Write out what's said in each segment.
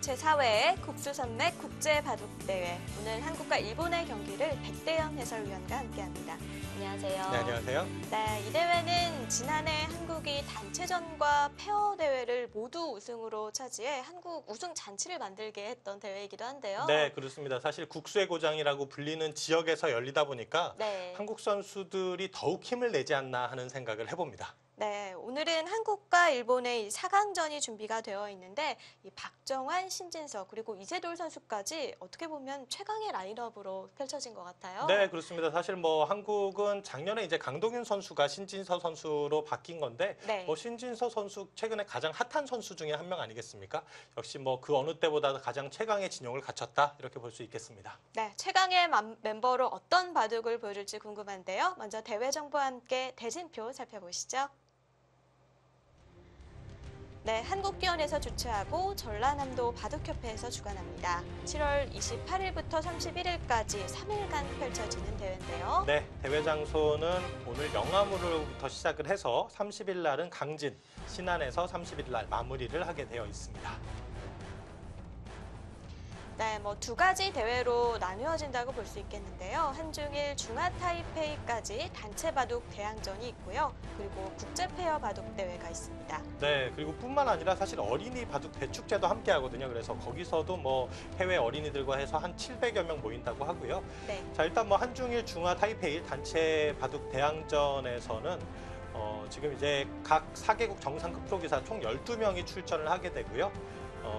제4회 국수산맥 국제바둑대회. 오늘 한국과 일본의 경기를 백대현 해설위원과 함께합니다. 안녕하세요. 네, 안녕하세요. 네, 이 대회는 지난해 한국이 단체전과 페어 대회를 모두 우승으로 차지해 한국 우승 잔치를 만들게 했던 대회이기도 한데요. 네, 그렇습니다. 사실 국수의 고장이라고 불리는 지역에서 열리다 보니까 네. 한국 선수들이 더욱 힘을 내지 않나 하는 생각을 해봅니다. 네, 오늘은 한국과 일본의 이 4강전이 준비가 되어 있는데 이 박정환, 신진서 그리고 이세돌 선수까지 어떻게 보면 최강의 라인업으로 펼쳐진 것 같아요. 네, 그렇습니다. 사실 한국은 작년에 이제 강동윤 선수가 신진서 선수로 바뀐 건데 네. 신진서 선수 최근에 가장 핫한 선수 중에 한 명 아니겠습니까? 역시 그 어느 때보다 가장 최강의 진영을 갖췄다 이렇게 볼 수 있겠습니다. 네, 최강의 멤버로 어떤 바둑을 보여줄지 궁금한데요. 먼저 대회 정보와 함께 대진표 살펴보시죠. 네, 한국기원에서 주최하고 전라남도 바둑협회에서 주관합니다. 7월 28일부터 31일까지 3일간 펼쳐지는 대회인데요. 네, 대회 장소는 오늘 영암으로부터 시작을 해서 30일 날은 강진, 신안에서 30일 날 마무리를 하게 되어 있습니다. 네, 두 가지 대회로 나누어진다고 볼 수 있겠는데요. 한중일 중화타이페이까지 단체 바둑 대항전이 있고요. 그리고 국제 페어 바둑 대회가 있습니다. 네, 그리고 뿐만 아니라 사실 어린이 바둑 대축제도 함께 하거든요. 그래서 거기서도 해외 어린이들과 해서 한 700여 명 모인다고 하고요. 네. 자, 일단 한중일 중화타이페이 단체 바둑 대항전에서는 지금 이제 각 4개국 정상급 프로기사 총 12명이 출전을 하게 되고요.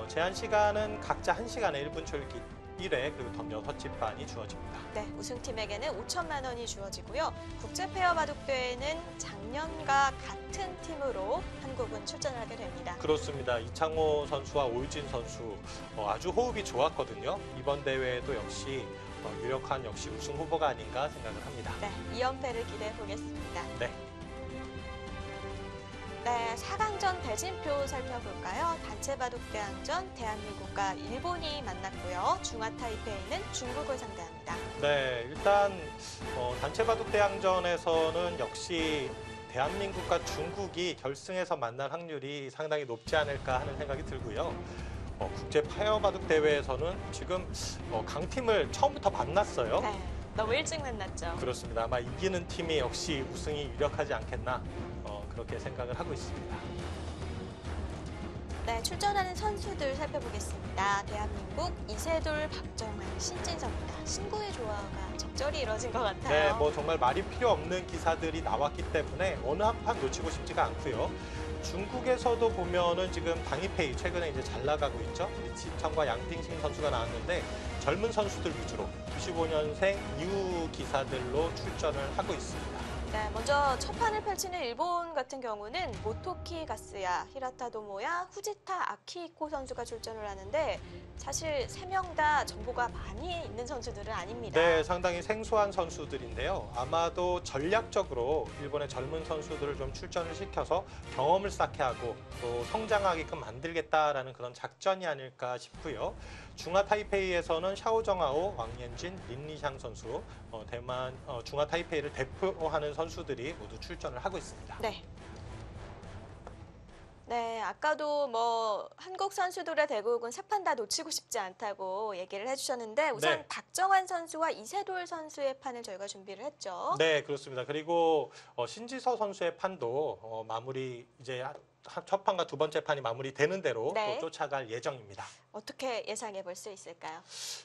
제한 시간은 각자 1시간에 1분 출기 1회 그리고 덤 6찌판이 주어집니다. 네, 우승팀에게는 5천만 원이 주어지고요. 국제 페어 바둑 대회는 작년과 같은 팀으로 한국은 출전을 하게 됩니다. 그렇습니다. 이창호 선수와 오유진 선수 아주 호흡이 좋았거든요. 이번 대회에도 역시 유력한 역시 우승 후보가 아닌가 생각을 합니다. 네, 2연패를 기대해 보겠습니다. 네. 네, 4강전 대진표 살펴볼까요? 단체 바둑 대항전 대한민국과 일본이 만났고요. 중화타이페이는 중국을 상대합니다. 네, 일단 단체 바둑 대항전에서는 역시 대한민국과 중국이 결승에서 만날 확률이 상당히 높지 않을까 하는 생각이 들고요. 국제 페어 바둑 대회에서는 지금 강팀을 처음부터 만났어요. 네, 너무 일찍 만났죠. 그렇습니다. 아마 이기는 팀이 역시 우승이 유력하지 않겠나 그렇게 생각을 하고 있습니다. 네, 출전하는 선수들 살펴보겠습니다. 대한민국 이세돌, 박정환, 신진서입니다. 신구의 조화가 적절히 이루어진 것 같아요. 네, 정말 말이 필요 없는 기사들이 나왔기 때문에 어느 한 판 놓치고 싶지가 않고요. 중국에서도 보면은 지금 당이페이 최근에 이제 잘 나가고 있죠. 리치천과 양띵신 선수가 나왔는데 젊은 선수들 위주로 95년생 이후 기사들로 출전을 하고 있습니다. 네, 먼저 첫 판을 펼치는 일본 같은 경우는 모토키 가스야, 히라타 도모야, 후지타 아키히코 선수가 출전을 하는데 사실 3명 다 정보가 많이 있는 선수들은 아닙니다. 네, 상당히 생소한 선수들인데요. 아마도 전략적으로 일본의 젊은 선수들을 좀 출전을 시켜서 경험을 쌓게 하고 또 성장하게끔 만들겠다라는 그런 작전이 아닐까 싶고요. 중화타이페이에서는 샤오정아오, 왕옌진, 린리샹 선수, 대만 중화타이페이를 대표하는 선수들이 모두 출전을 하고 있습니다. 네. 네, 아까도 한국 선수들의 대국은 세 판 다 놓치고 싶지 않다고 얘기를 해주셨는데 우선 네. 박정환 선수와 이세돌 선수의 판을 저희가 준비를 했죠. 네, 그렇습니다. 그리고 신지서 선수의 판도 마무리 이제 첫 판과 두 번째 판이 마무리되는 대로 네. 또 쫓아갈 예정입니다. 어떻게 예상해 볼 수 있을까요?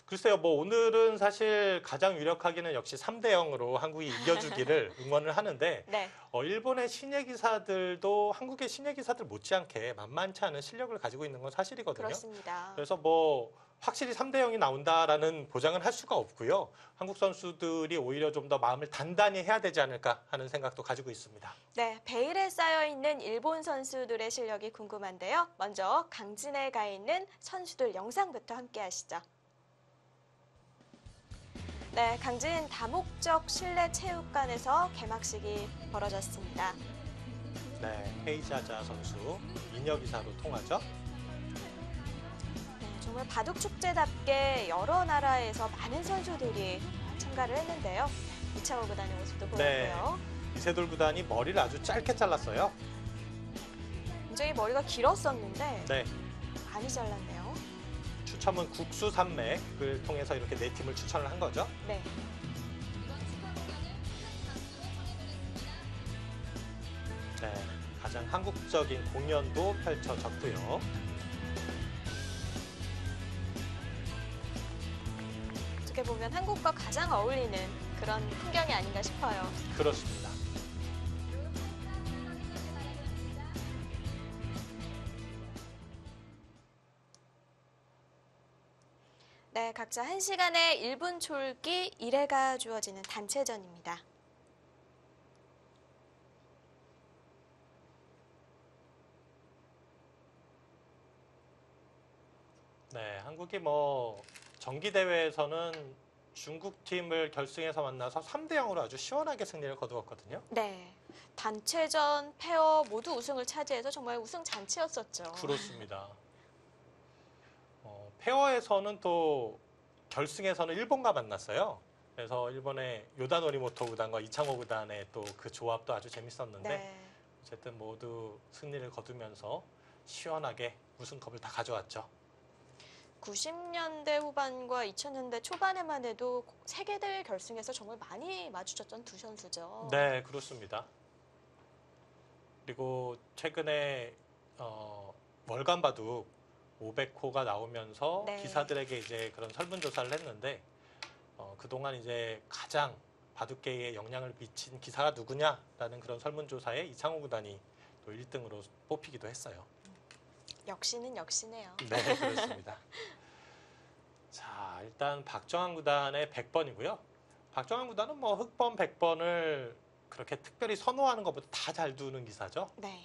글쎄요, 오늘은 사실 가장 유력하기는 역시 3대 0으로 한국이 이겨주기를 응원을 하는데 네. 일본의 신예 기사들도 한국의 신예 기사들 못지않게 만만치 않은 실력을 가지고 있는 건 사실이거든요. 그렇습니다. 그래서 확실히 3대 0이 나온다라는 보장은 할 수가 없고요. 한국 선수들이 오히려 좀 더 마음을 단단히 해야 되지 않을까 하는 생각도 가지고 있습니다. 네, 베일에 쌓여있는 일본 선수들의 실력이 궁금한데요. 먼저 강진에 가 있는 선수들 영상부터 함께 하시죠. 네, 강진 다목적 실내 체육관에서 개막식이 벌어졌습니다. 네, 헤이자자 선수 미녀 기사로 통하죠. 정말 바둑 축제답게 여러 나라에서 많은 선수들이 참가를 했는데요. 이창호 구단의 모습도 보였고요. 이세돌 구단이 머리를 아주 짧게 잘랐어요. 굉장히 머리가 길었었는데 네. 많이 잘랐네요. 추첨은 국수 산맥을 통해서 이렇게 네 팀을 추천을 한 거죠. 네. 네, 가장 한국적인 공연도 펼쳐졌고요. 어떻게 보면 한국과 가장 어울리는 그런 풍경이 아닌가 싶어요. 그렇습니다. 네, 각자 1시간에 1분 촐기 1회가 주어지는 단체전입니다. 네, 한국이 뭐 정기 대회에서는 중국 팀을 결승에서 만나서 3대 0으로 아주 시원하게 승리를 거두었거든요. 네, 단체전, 페어 모두 우승을 차지해서 정말 우승 잔치였었죠. 그렇습니다. 페어에서는 또 결승에서는 일본과 만났어요. 그래서 일본의 요다노리모토 구단과 이창호 구단의 또 그 조합도 아주 재밌었는데 네, 어쨌든 모두 승리를 거두면서 시원하게 우승컵을 다 가져왔죠. 90년대 후반과 2000년대 초반에만 해도 세계대회 결승에서 정말 많이 마주쳤던 두 선수죠. 네, 그렇습니다. 그리고 최근에 월간 바둑 500호가 나오면서 네. 기사들에게 이제 그런 설문조사를 했는데 그동안 이제 가장 바둑계에 영향을 미친 기사가 누구냐라는 그런 설문조사에 이창호 구단이 또 1등으로 뽑히기도 했어요. 역시는 역시네요. 네, 그렇습니다. 자, 일단 박정환 구단의 100번이고요. 박정환 구단은 뭐 흑번, 100번을 그렇게 특별히 선호하는 것보다 다 잘 두는 기사죠. 네.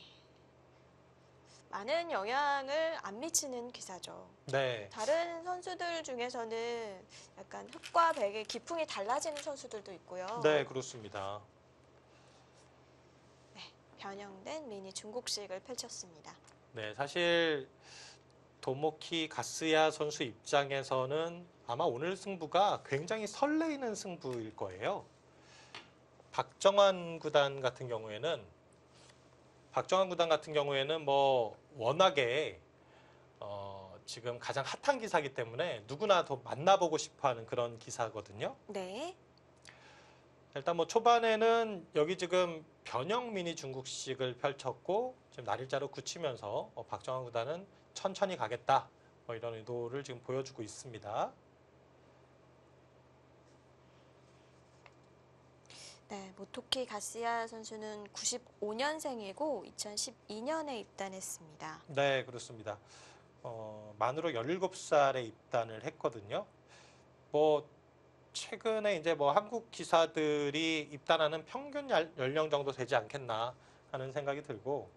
많은 영향을 안 미치는 기사죠. 네, 다른 선수들 중에서는 약간 흑과 백의 기풍이 달라지는 선수들도 있고요. 네, 그렇습니다. 변형된 미니 중국식을 펼쳤습니다. 네, 사실 도모키 가스야 선수 입장에서는 아마 오늘 승부가 굉장히 설레이는 승부일 거예요. 박정환 구단 같은 경우에는 뭐 워낙에 지금 가장 핫한 기사이기 때문에 누구나 더 만나보고 싶어하는 그런 기사거든요. 네. 일단 뭐 초반에는 여기 지금 변형 미니 중국식을 펼쳤고 지금 날일자로 굳히면서 박정환 구단은 천천히 가겠다 뭐 이런 의도를 지금 보여주고 있습니다. 네, 모토키 가스야 선수는 95년생이고 2012년에 입단했습니다. 네, 그렇습니다. 만으로 17살에 입단을 했거든요. 뭐 최근에 이제 뭐 한국 기사들이 입단하는 평균 연령 정도 되지 않겠나 하는 생각이 들고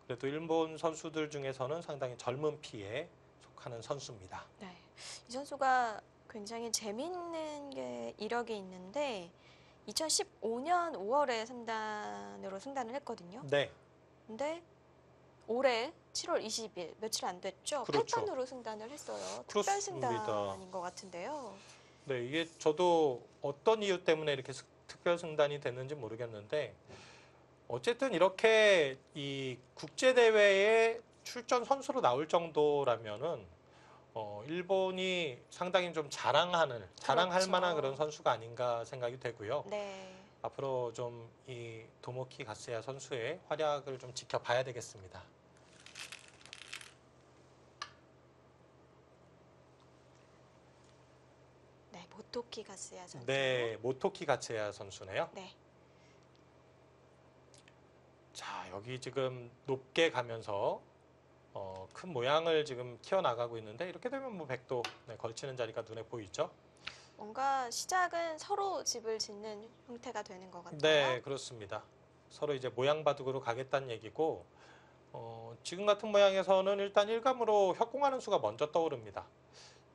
그래도 일본 선수들 중에서는 상당히 젊은 피에 속하는 선수입니다. 네, 이 선수가 굉장히 재밌는 게 이력이 있는데 2015년 5월에 3단으로 승단을 했거든요. 네, 근데 올해 7월 20일 며칠 안 됐죠. 그렇죠. 8단으로 승단을 했어요. 특별 그렇습니다. 승단인 것 같은데요. 네, 이게 저도 어떤 이유 때문에 이렇게 특별 승단이 됐는지 모르겠는데 어쨌든 이렇게 이 국제 대회에 출전 선수로 나올 정도라면은 일본이 상당히 좀 자랑할 그렇죠. 만한 그런 선수가 아닌가 생각이 되고요. 네. 앞으로 좀 이 도모키 가스야 선수의 활약을 좀 지켜봐야 되겠습니다. 네, 모토키 가스야 선수. 네, 모토키 가스야 선수네요. 네. 자, 여기 지금 높게 가면서 큰 모양을 지금 키워나가고 있는데 이렇게 되면 뭐 백도 걸치는 자리가 눈에 보이죠? 뭔가 시작은 서로 집을 짓는 형태가 되는 것 같아요. 네, 그렇습니다. 서로 이제 모양 바둑으로 가겠다는 얘기고 지금 같은 모양에서는 일단 일감으로 협공하는 수가 먼저 떠오릅니다.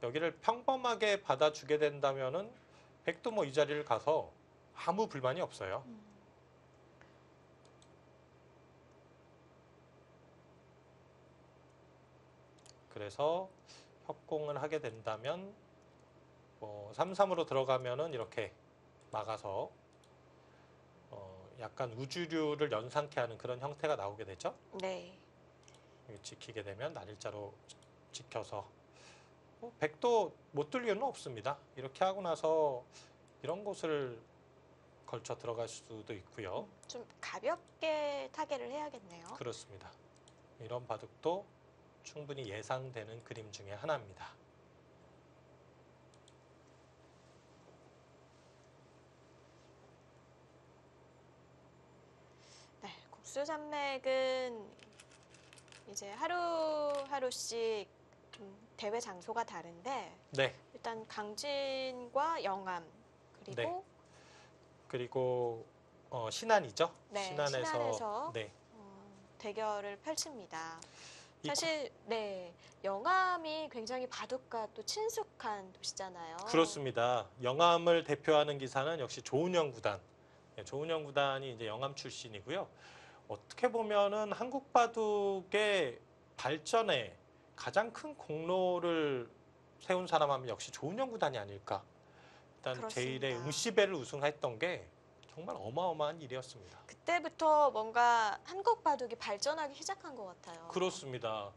여기를 평범하게 받아주게 된다면은 백도 뭐 이 자리를 가서 아무 불만이 없어요. 그래서 협공을 하게 된다면 뭐 3-3으로 들어가면은 이렇게 막아서 약간 우주류를 연상케 하는 그런 형태가 나오게 되죠. 네. 여기 지키게 되면 날일자로 지켜서 백도 못 뚫을 이유는 없습니다. 이렇게 하고 나서 이런 곳을 걸쳐 들어갈 수도 있고요. 좀 가볍게 타개를 해야겠네요. 그렇습니다. 이런 바둑도 충분히 예상되는 그림 중에 하나입니다. 네, 국수산맥은 이제 하루하루씩 좀 대회 장소가 다른데 네. 일단 강진과 영암 그리고 네. 그리고 신안이죠. 네, 신안에서 신안에서 네. 대결을 펼칩니다. 이 사실 네, 영암이 굉장히 바둑과 또 친숙한 도시잖아요. 그렇습니다. 영암을 대표하는 기사는 역시 조은영 구단. 네, 조은영 구단이 이제 영암 출신이고요. 어떻게 보면은 한국 바둑의 발전에 가장 큰 공로를 세운 사람 하면 역시 조은영 구단이 아닐까. 일단 그렇습니다. 제1의 응시배를 우승했던 게 정말 어마어마한 일이었습니다. 그때부터 뭔가 한국 바둑이 발전하기 시작한 것 같아요. 그렇습니다.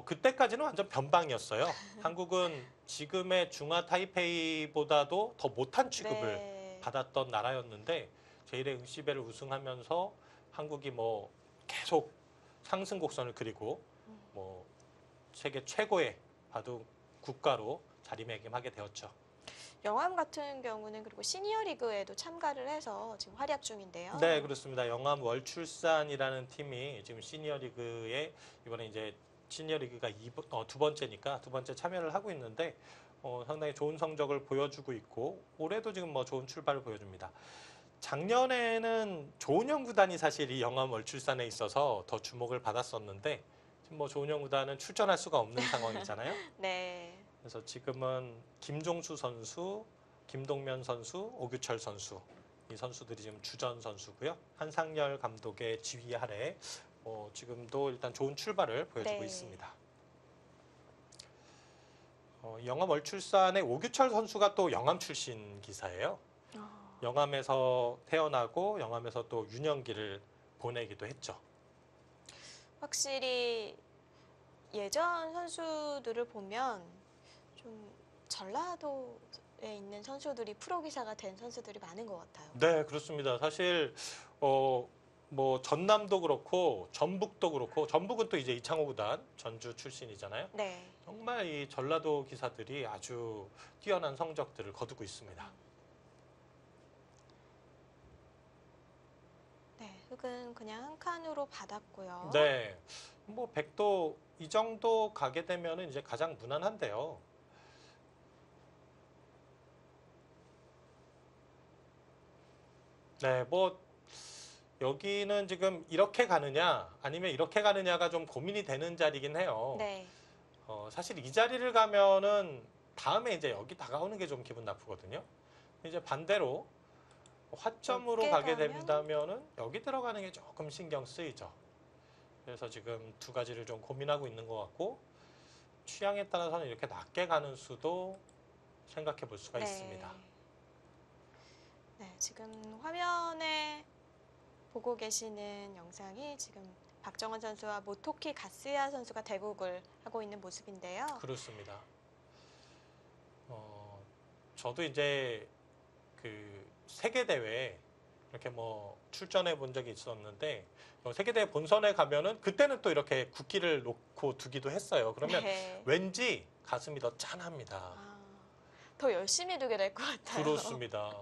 그때까지는 완전 변방이었어요. 한국은 지금의 중화 타이페이보다도 더 못한 취급을 네. 받았던 나라였는데 제1의 응시배를 우승하면서 한국이 뭐 계속 상승 곡선을 그리고 뭐 세계 최고의 바둑 국가로 자리매김하게 되었죠. 영암 같은 경우는 그리고 시니어 리그에도 참가를 해서 지금 활약 중인데요. 네, 그렇습니다. 영암 월출산이라는 팀이 지금 시니어 리그에 이번에 이제 시니어 리그가 두 번째니까 두 번째 참여를 하고 있는데 상당히 좋은 성적을 보여주고 있고 올해도 지금 뭐 좋은 출발을 보여줍니다. 작년에는 조은영 구단이 사실 이 영암 월출산에 있어서 더 주목을 받았었는데 지금 뭐 조은영 구단은 출전할 수가 없는 상황이잖아요. 네. 그래서 지금은 김종수 선수, 김동면 선수, 오규철 선수 이 선수들이 지금 주전 선수고요. 한상열 감독의 지휘 아래 지금도 일단 좋은 출발을 보여주고 네. 있습니다. 영암 월출산의 오규철 선수가 또 영암 출신 기사예요. 영암에서 태어나고 영암에서 또 유년기를 보내기도 했죠. 확실히 예전 선수들을 보면 좀 전라도에 있는 선수들이 프로 기사가 된 선수들이 많은 것 같아요. 네, 그렇습니다. 사실 뭐 전남도 그렇고 전북도 그렇고 전북은 또 이제 이창호 구단 전주 출신이잖아요. 네. 정말 이 전라도 기사들이 아주 뛰어난 성적들을 거두고 있습니다. 네, 흙은 그냥 한 칸으로 받았고요. 네, 뭐 백도 이 정도 가게 되면은 이제 가장 무난한데요. 네, 뭐 여기는 지금 이렇게 가느냐 아니면 이렇게 가느냐가 좀 고민이 되는 자리긴 해요. 네. 사실 이 자리를 가면은 다음에 이제 여기 다가오는 게 좀 기분 나쁘거든요. 이제 반대로 화점으로 높게 가게 가면? 된다면은 여기 들어가는 게 조금 신경 쓰이죠. 그래서 지금 두 가지를 좀 고민하고 있는 것 같고 취향에 따라서는 이렇게 낮게 가는 수도 생각해 볼 수가 있습니다. 네, 지금 화면에 보고 계시는 영상이 지금 박정원 선수와 모토키 가스야 선수가 대국을 하고 있는 모습인데요. 그렇습니다. 저도 이제 그 세계 대회 이렇게 뭐 출전해 본 적이 있었는데 세계 대회 본선에 가면은 그때는 또 이렇게 국기를 놓고 두기도 했어요. 그러면 네. 왠지 가슴이 더 짠합니다. 더 열심히 두게 될 것 같아요. 그렇습니다.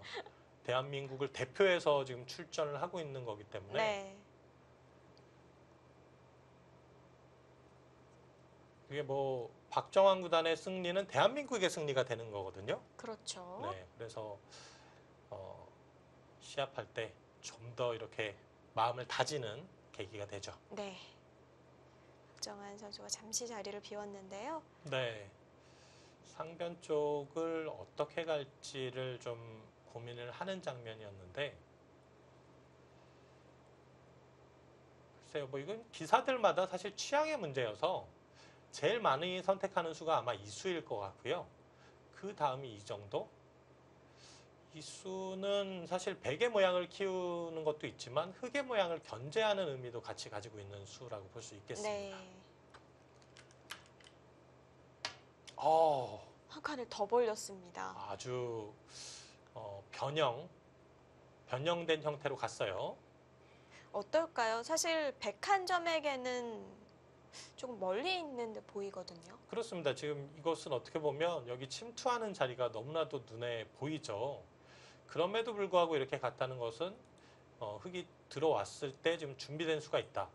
대한민국을 대표해서 지금 출전을 하고 있는 거기 때문에 네. 이게 뭐 박정환 구단의 승리는 대한민국의 승리가 되는 거거든요. 그렇죠. 네, 그래서 시합할 때 좀 더 이렇게 마음을 다지는 계기가 되죠. 네. 박정환 선수가 잠시 자리를 비웠는데요. 네, 상변 쪽을 어떻게 갈지를 좀 고민을 하는 장면이었는데 글쎄요, 뭐 이건 기사들마다 사실 취향의 문제여서 제일 많이 선택하는 수가 아마 이수일 것 같고요. 그 다음이 이 정도? 이 수는 사실 백의 모양을 키우는 것도 있지만 흑의 모양을 견제하는 의미도 같이 가지고 있는 수라고 볼 수 있겠습니다. 네. 한 칸을 더 벌렸습니다. 아주 변형된 형태로 갔어요. 어떨까요? 사실 백한점에게는 조금 멀리 있는 듯 보이거든요. 그렇습니다. 지금 이것은 어떻게 보면 여기 침투하는 자리가 너무나도 눈에 보이죠. 그럼에도 불구하고 이렇게 갔다는 것은 흙이 들어왔을 때 지금 준비된 수가 있다.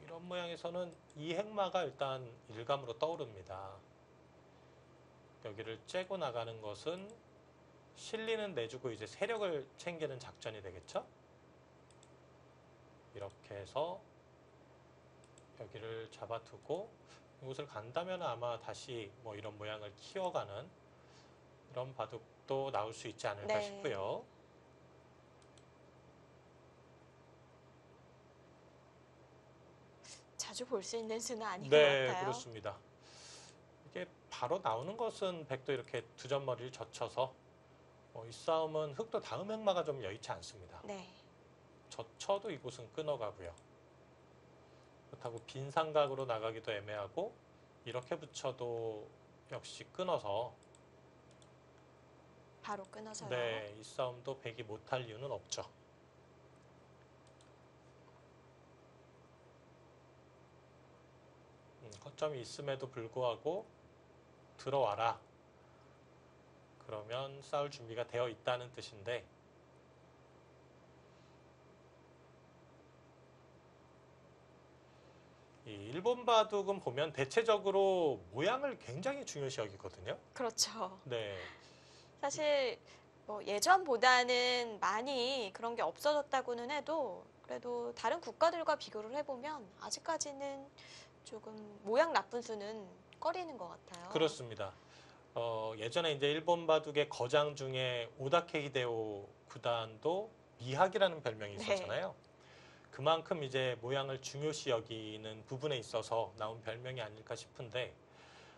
이런 모양에서는 이 행마가 일단 일감으로 떠오릅니다. 여기를 째고 나가는 것은 실리는 내주고 이제 세력을 챙기는 작전이 되겠죠. 이렇게 해서 여기를 잡아두고 이곳을 간다면 아마 다시 뭐 이런 모양을 키워가는 이런 바둑도 나올 수 있지 않을까 네. 싶고요. 자주 볼 수 있는 수는 아닌 네, 것 같아요. 그렇습니다. 이게 바로 나오는 것은 백도 이렇게 두 점머리를 젖혀서 이 싸움은 흑도 다음 행마가 좀 여의치 않습니다. 네. 젖혀도 이곳은 끊어가고요. 그렇다고 빈 삼각으로 나가기도 애매하고 이렇게 붙여도 역시 끊어서 바로 끊어서요. 네, 이 싸움도 백이 못할 이유는 없죠. 거점이 있음에도 불구하고 들어와라. 그러면 싸울 준비가 되어 있다는 뜻인데 이 일본 바둑은 보면 대체적으로 모양을 굉장히 중요시 여기거든요. 그렇죠. 네, 사실 뭐 예전보다는 많이 그런 게 없어졌다고는 해도 그래도 다른 국가들과 비교를 해보면 아직까지는 조금 모양 나쁜 수는 꺼리는 것 같아요. 그렇습니다. 예전에 이제 일본 바둑의 거장 중에 오다케 히데오 구단도 미학이라는 별명이 네. 있었잖아요. 그만큼 이제 모양을 중요시 여기는 부분에 있어서 나온 별명이 아닐까 싶은데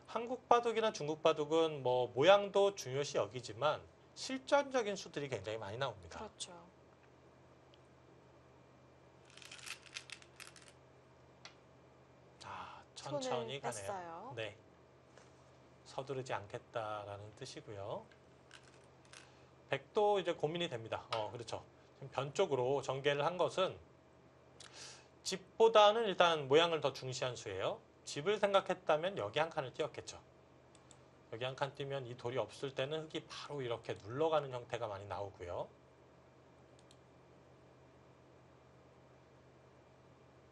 한국 바둑이나 중국 바둑은 뭐 모양도 중요시 여기지만 실전적인 수들이 굉장히 많이 나옵니다. 그렇죠. 천천히 손을 가네요. 뺐어요. 네, 서두르지 않겠다라는 뜻이고요. 백도 이제 고민이 됩니다. 그렇죠. 지금 변 쪽으로 전개를 한 것은 집보다는 일단 모양을 더 중시한 수예요. 집을 생각했다면 여기 한 칸을 띄었겠죠. 여기 한 칸 띄면 이 돌이 없을 때는 흙이 바로 이렇게 눌러가는 형태가 많이 나오고요.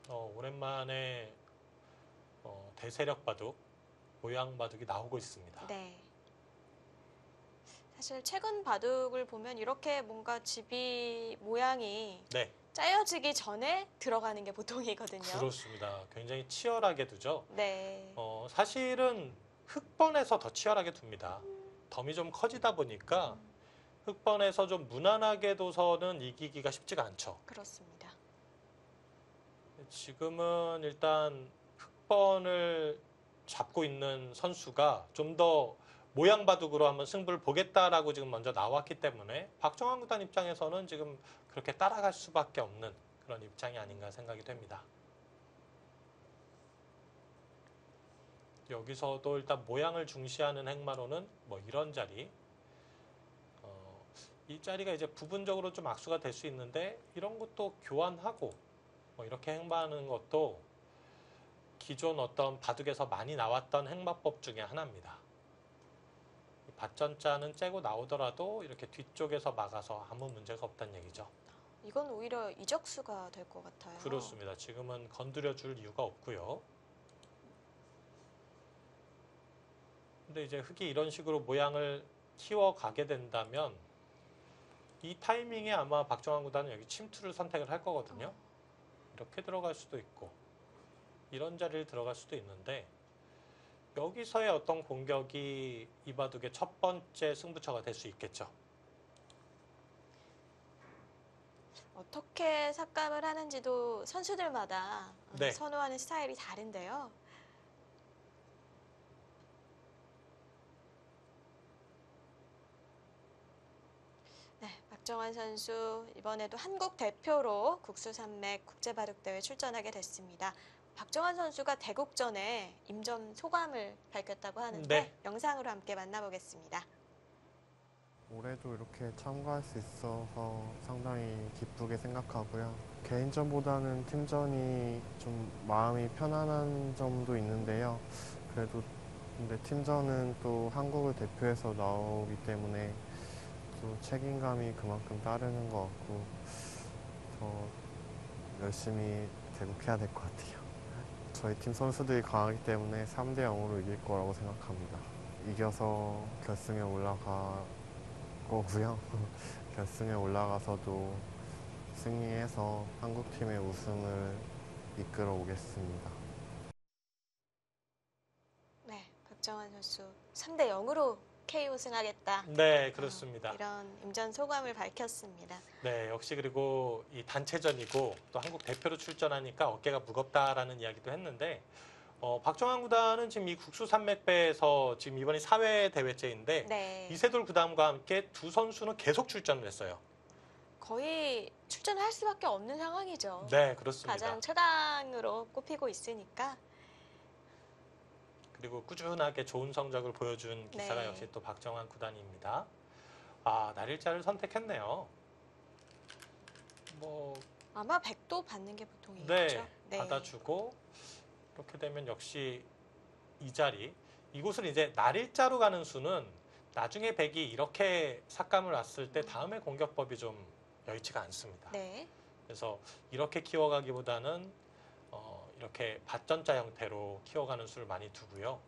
오랜만에 대세력 바둑, 모양 바둑이 나오고 있습니다. 네. 사실 최근 바둑을 보면 이렇게 뭔가 집이 모양이 네, 짜여지기 전에 들어가는 게 보통이거든요. 그렇습니다. 굉장히 치열하게 두죠. 네. 사실은 흑번에서 더 치열하게 둡니다. 덤이 좀 커지다 보니까 흑번에서 좀 무난하게 둬서는 이기기가 쉽지가 않죠. 그렇습니다. 지금은 일단 흑번을 잡고 있는 선수가 좀 더 모양 바둑으로 한번 승부를 보겠다라고 지금 먼저 나왔기 때문에 박정환 구단 입장에서는 지금 그렇게 따라갈 수밖에 없는 그런 입장이 아닌가 생각이 됩니다. 여기서도 일단 모양을 중시하는 행마로는 뭐 이런 자리, 이 자리가 이제 부분적으로 좀 악수가 될 수 있는데 이런 것도 교환하고 뭐 이렇게 행마하는 것도 기존 어떤 바둑에서 많이 나왔던 행마법 중에 하나입니다. 밭전자는 째고 나오더라도 이렇게 뒤쪽에서 막아서 아무 문제가 없다는 얘기죠. 이건 오히려 이적수가 될 것 같아요. 그렇습니다. 지금은 건드려 줄 이유가 없고요. 근데 이제 흙이 이런 식으로 모양을 키워가게 된다면 이 타이밍에 아마 박정환 구단은 여기 침투를 선택을 할 거거든요. 이렇게 들어갈 수도 있고 이런 자리를 들어갈 수도 있는데 여기서의 어떤 공격이 이 바둑의 첫 번째 승부처가 될 수 있겠죠. 어떻게 삭감을 하는지도 선수들마다 네. 선호하는 스타일이 다른데요. 네, 박정환 선수 이번에도 한국 대표로 국수산맥 국제바둑대회 출전하게 됐습니다. 박정환 선수가 대국전에 임전 소감을 밝혔다고 하는데 네. 영상으로 함께 만나보겠습니다. 올해도 이렇게 참가할 수 있어서 상당히 기쁘게 생각하고요. 개인전보다는 팀전이 좀 마음이 편안한 점도 있는데요. 그래도 근데 팀전은 또 한국을 대표해서 나오기 때문에 또 책임감이 그만큼 따르는 것 같고 더 열심히 대국해야 될 것 같아요. 저희 팀 선수들이 강하기 때문에 3대 0으로 이길 거라고 생각합니다. 이겨서 결승에 올라가 거고요. 결승에 올라가서도 승리해서 한국팀의 우승을 이끌어 오겠습니다. 네, 박정환 선수 3대 0으로 KO 승하겠다. 네, 그렇습니다. 이런 임전 소감을 밝혔습니다. 네, 역시 그리고 이 단체전이고 또 한국 대표로 출전하니까 어깨가 무겁다라는 이야기도 했는데 박정환 구단은 지금 이 국수 산맥배에서 지금 이번이 4회 대회째인데 네, 이세돌 구단과 함께 두 선수는 계속 출전을 했어요. 거의 출전할 수밖에 없는 상황이죠. 네, 그렇습니다. 가장 최강으로 꼽히고 있으니까. 그리고 꾸준하게 좋은 성적을 보여준 기사가 네. 역시 또 박정환 구단입니다. 아, 날일자를 선택했네요. 뭐 아마 100도 받는 게 보통이겠죠. 네, 받아주고 이렇게 되면 역시 이 자리 이곳을 이제 날일자로 가는 수는 나중에 백이 이렇게 삭감을 왔을 때 다음에 공격법이 좀 여의치가 않습니다. 네. 그래서 이렇게 키워가기보다는 이렇게 밭전자 형태로 키워가는 수를 많이 두고요.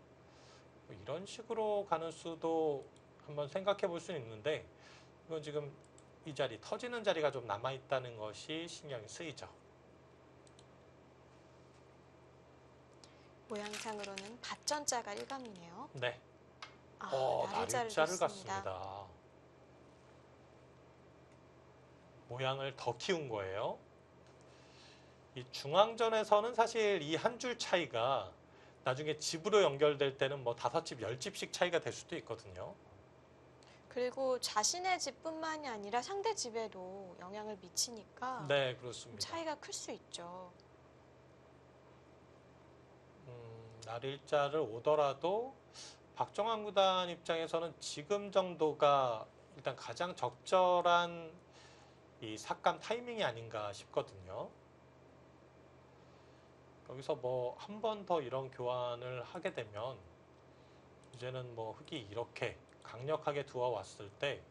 이런 식으로 가는 수도 한번 생각해 볼 수는 있는데 이건 지금 이 자리 터지는 자리가 좀 남아 있다는 것이 신경이 쓰이죠. 모양상으로는 밭전자가 일감이네요. 네. 아, 날일자를 뒀습니다. 갔습니다. 모양을 더 키운 거예요. 이 중앙전에서는 사실 이 한 줄 차이가 나중에 집으로 연결될 때는 뭐 5집, 10집씩 차이가 될 수도 있거든요. 그리고 자신의 집뿐만이 아니라 상대 집에도 영향을 미치니까 네, 그렇습니다. 차이가 클 수 있죠. 날일자를 오더라도 박정환 구단 입장에서는 지금 정도가 일단 가장 적절한 이 삭감 타이밍이 아닌가 싶거든요. 여기서 뭐 한 번 더 이런 교환을 하게 되면 이제는 뭐 흙이 이렇게 강력하게 들어왔을 때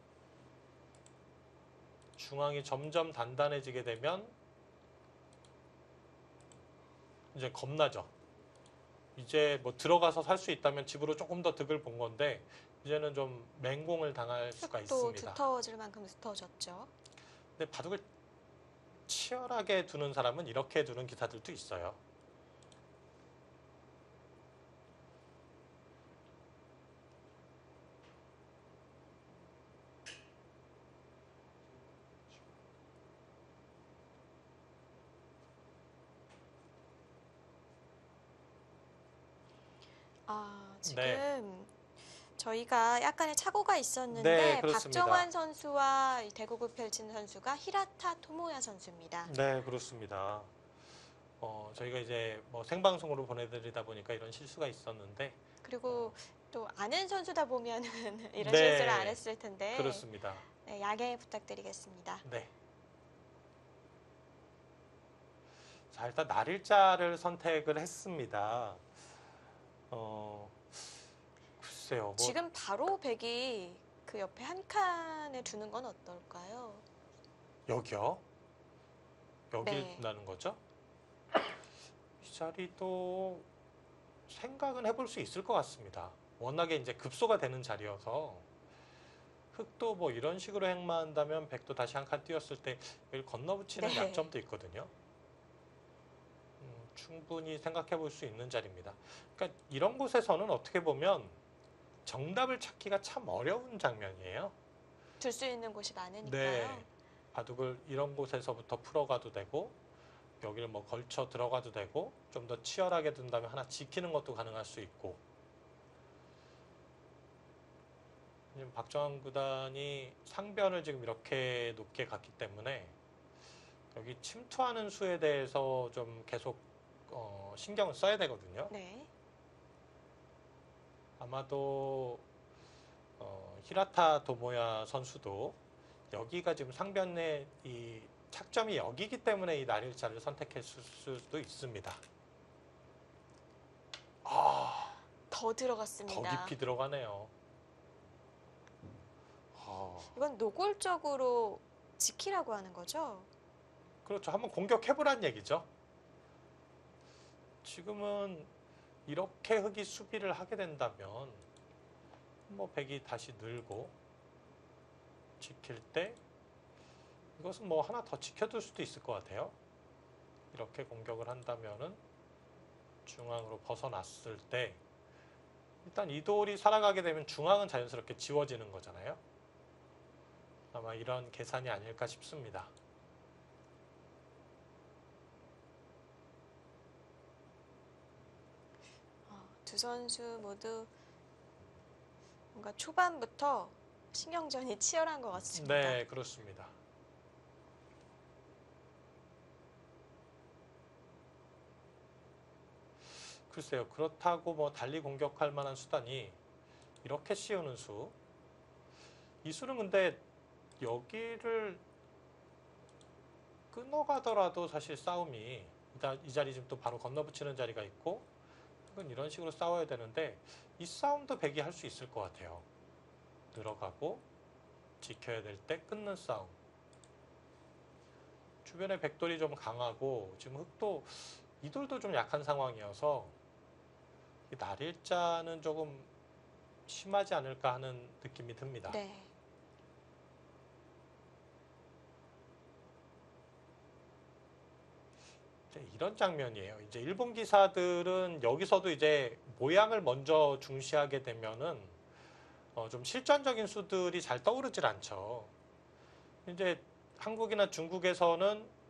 중앙이 점점 단단해지게 되면 이제 겁나죠. 이제 뭐 들어가서 살 수 있다면 집으로 조금 더 득을 본 건데 이제는 좀 맹공을 당할 수가 흙도 있습니다. 두터워질 만큼 두터워졌죠. 근데 바둑을 치열하게 두는 사람은 이렇게 두는 기사들도 있어요. 지금 네. 저희가 약간의 착오가 있었는데 네, 그렇습니다. 박정환 선수와 이 대국을 펼친 선수가 히라타 토모야 선수입니다. 네, 그렇습니다. 저희가 이제 뭐 생방송으로 보내드리다 보니까 이런 실수가 있었는데 그리고 또 아는 선수다 보면은 이런 네, 실수를 안 했을 텐데 그렇습니다. 네, 양해 부탁드리겠습니다. 네. 자, 일단 날일자를 선택을 했습니다. 글쎄요. 뭐 지금 바로 백이 그 옆에 한 칸에 두는 건 어떨까요? 여기요? 여길 네. 둔다는 거죠? 이 자리도 생각은 해볼 수 있을 것 같습니다. 워낙에 이제 급소가 되는 자리여서 흑도 뭐 이런 식으로 행마한다면 백도 다시 한 칸 띄었을 때 여기 건너붙이는 네. 약점도 있거든요. 충분히 생각해 볼 수 있는 자리입니다. 그러니까 이런 곳에서는 어떻게 보면 정답을 찾기가 참 어려운 장면이에요. 둘 수 있는 곳이 많으니까요. 네. 바둑을 이런 곳에서부터 풀어가도 되고 여기를 뭐 걸쳐 들어가도 되고 좀 더 치열하게 둔다면 하나 지키는 것도 가능할 수 있고 지금 박정환 구단이 상변을 지금 이렇게 높게 갔기 때문에 여기 침투하는 수에 대해서 좀 계속 신경을 써야 되거든요. 네. 아마도 히라타 도모야 선수도 여기가 지금 상변의 이 착점이 여기기 때문에 이 날일자를 선택했을 수도 있습니다. 아, 더 더 들어갔습니다. 깊이 들어가네요. 아, 이건 노골적으로 지키라고 하는 거죠? 그렇죠. 한번 공격해보란 얘기죠. 지금은 이렇게 흑이 수비를 하게 된다면 뭐 백이 다시 늘고 지킬 때 이것은 뭐 하나 더 지켜둘 수도 있을 것 같아요. 이렇게 공격을 한다면은 중앙으로 벗어났을 때 일단 이 돌이 살아가게 되면 중앙은 자연스럽게 지워지는 거잖아요. 아마 이런 계산이 아닐까 싶습니다. 두 선수 모두 뭔가 초반부터 신경전이 치열한 것 같습니다. 네, 그렇습니다. 글쎄요. 그렇다고 뭐 달리 공격할 만한 수단이 이렇게 씌우는 수. 이 수는 근데 여기를 끊어가더라도 사실 싸움이 이 자리 지금 또 바로 건너붙이는 자리가 있고 이건 이런 식으로 싸워야 되는데 이 싸움도 백이 할 수 있을 것 같아요. 들어가고 지켜야 될 때 끊는 싸움. 주변에 백돌이 좀 강하고 지금 흑도 이 돌도 좀 약한 상황이어서 이 날일자는 조금 심하지 않을까 하는 느낌이 듭니다. 네. 이제 이런 장면이에요. 이제 일본 기사들은 여기서도 이제 모양을 먼저 중시하게 되면은 좀 실전적인 수들이 잘 떠오르질 않죠. 이제 한국이나 중국에서는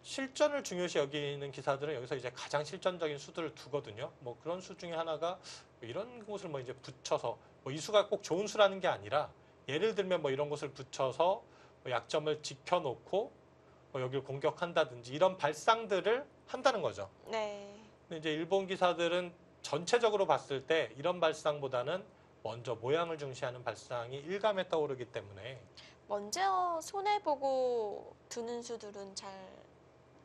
실전을 중요시 여기는 기사들은 여기서 이제 가장 실전적인 수들을 두거든요. 뭐 그런 수 중에 하나가 뭐 이런 곳을 뭐 이제 붙여서 뭐 이 수가 꼭 좋은 수라는 게 아니라 예를 들면 뭐 이런 곳을 붙여서 뭐 약점을 지켜놓고 뭐 여기를 공격한다든지 이런 발상들을 한다는 거죠. 네. 근데 이제 일본 기사들은 전체적으로 봤을 때 이런 발상보다는 먼저 모양을 중시하는 발상이 일감에 떠오르기 때문에 먼저 손해보고 두는 수들은 잘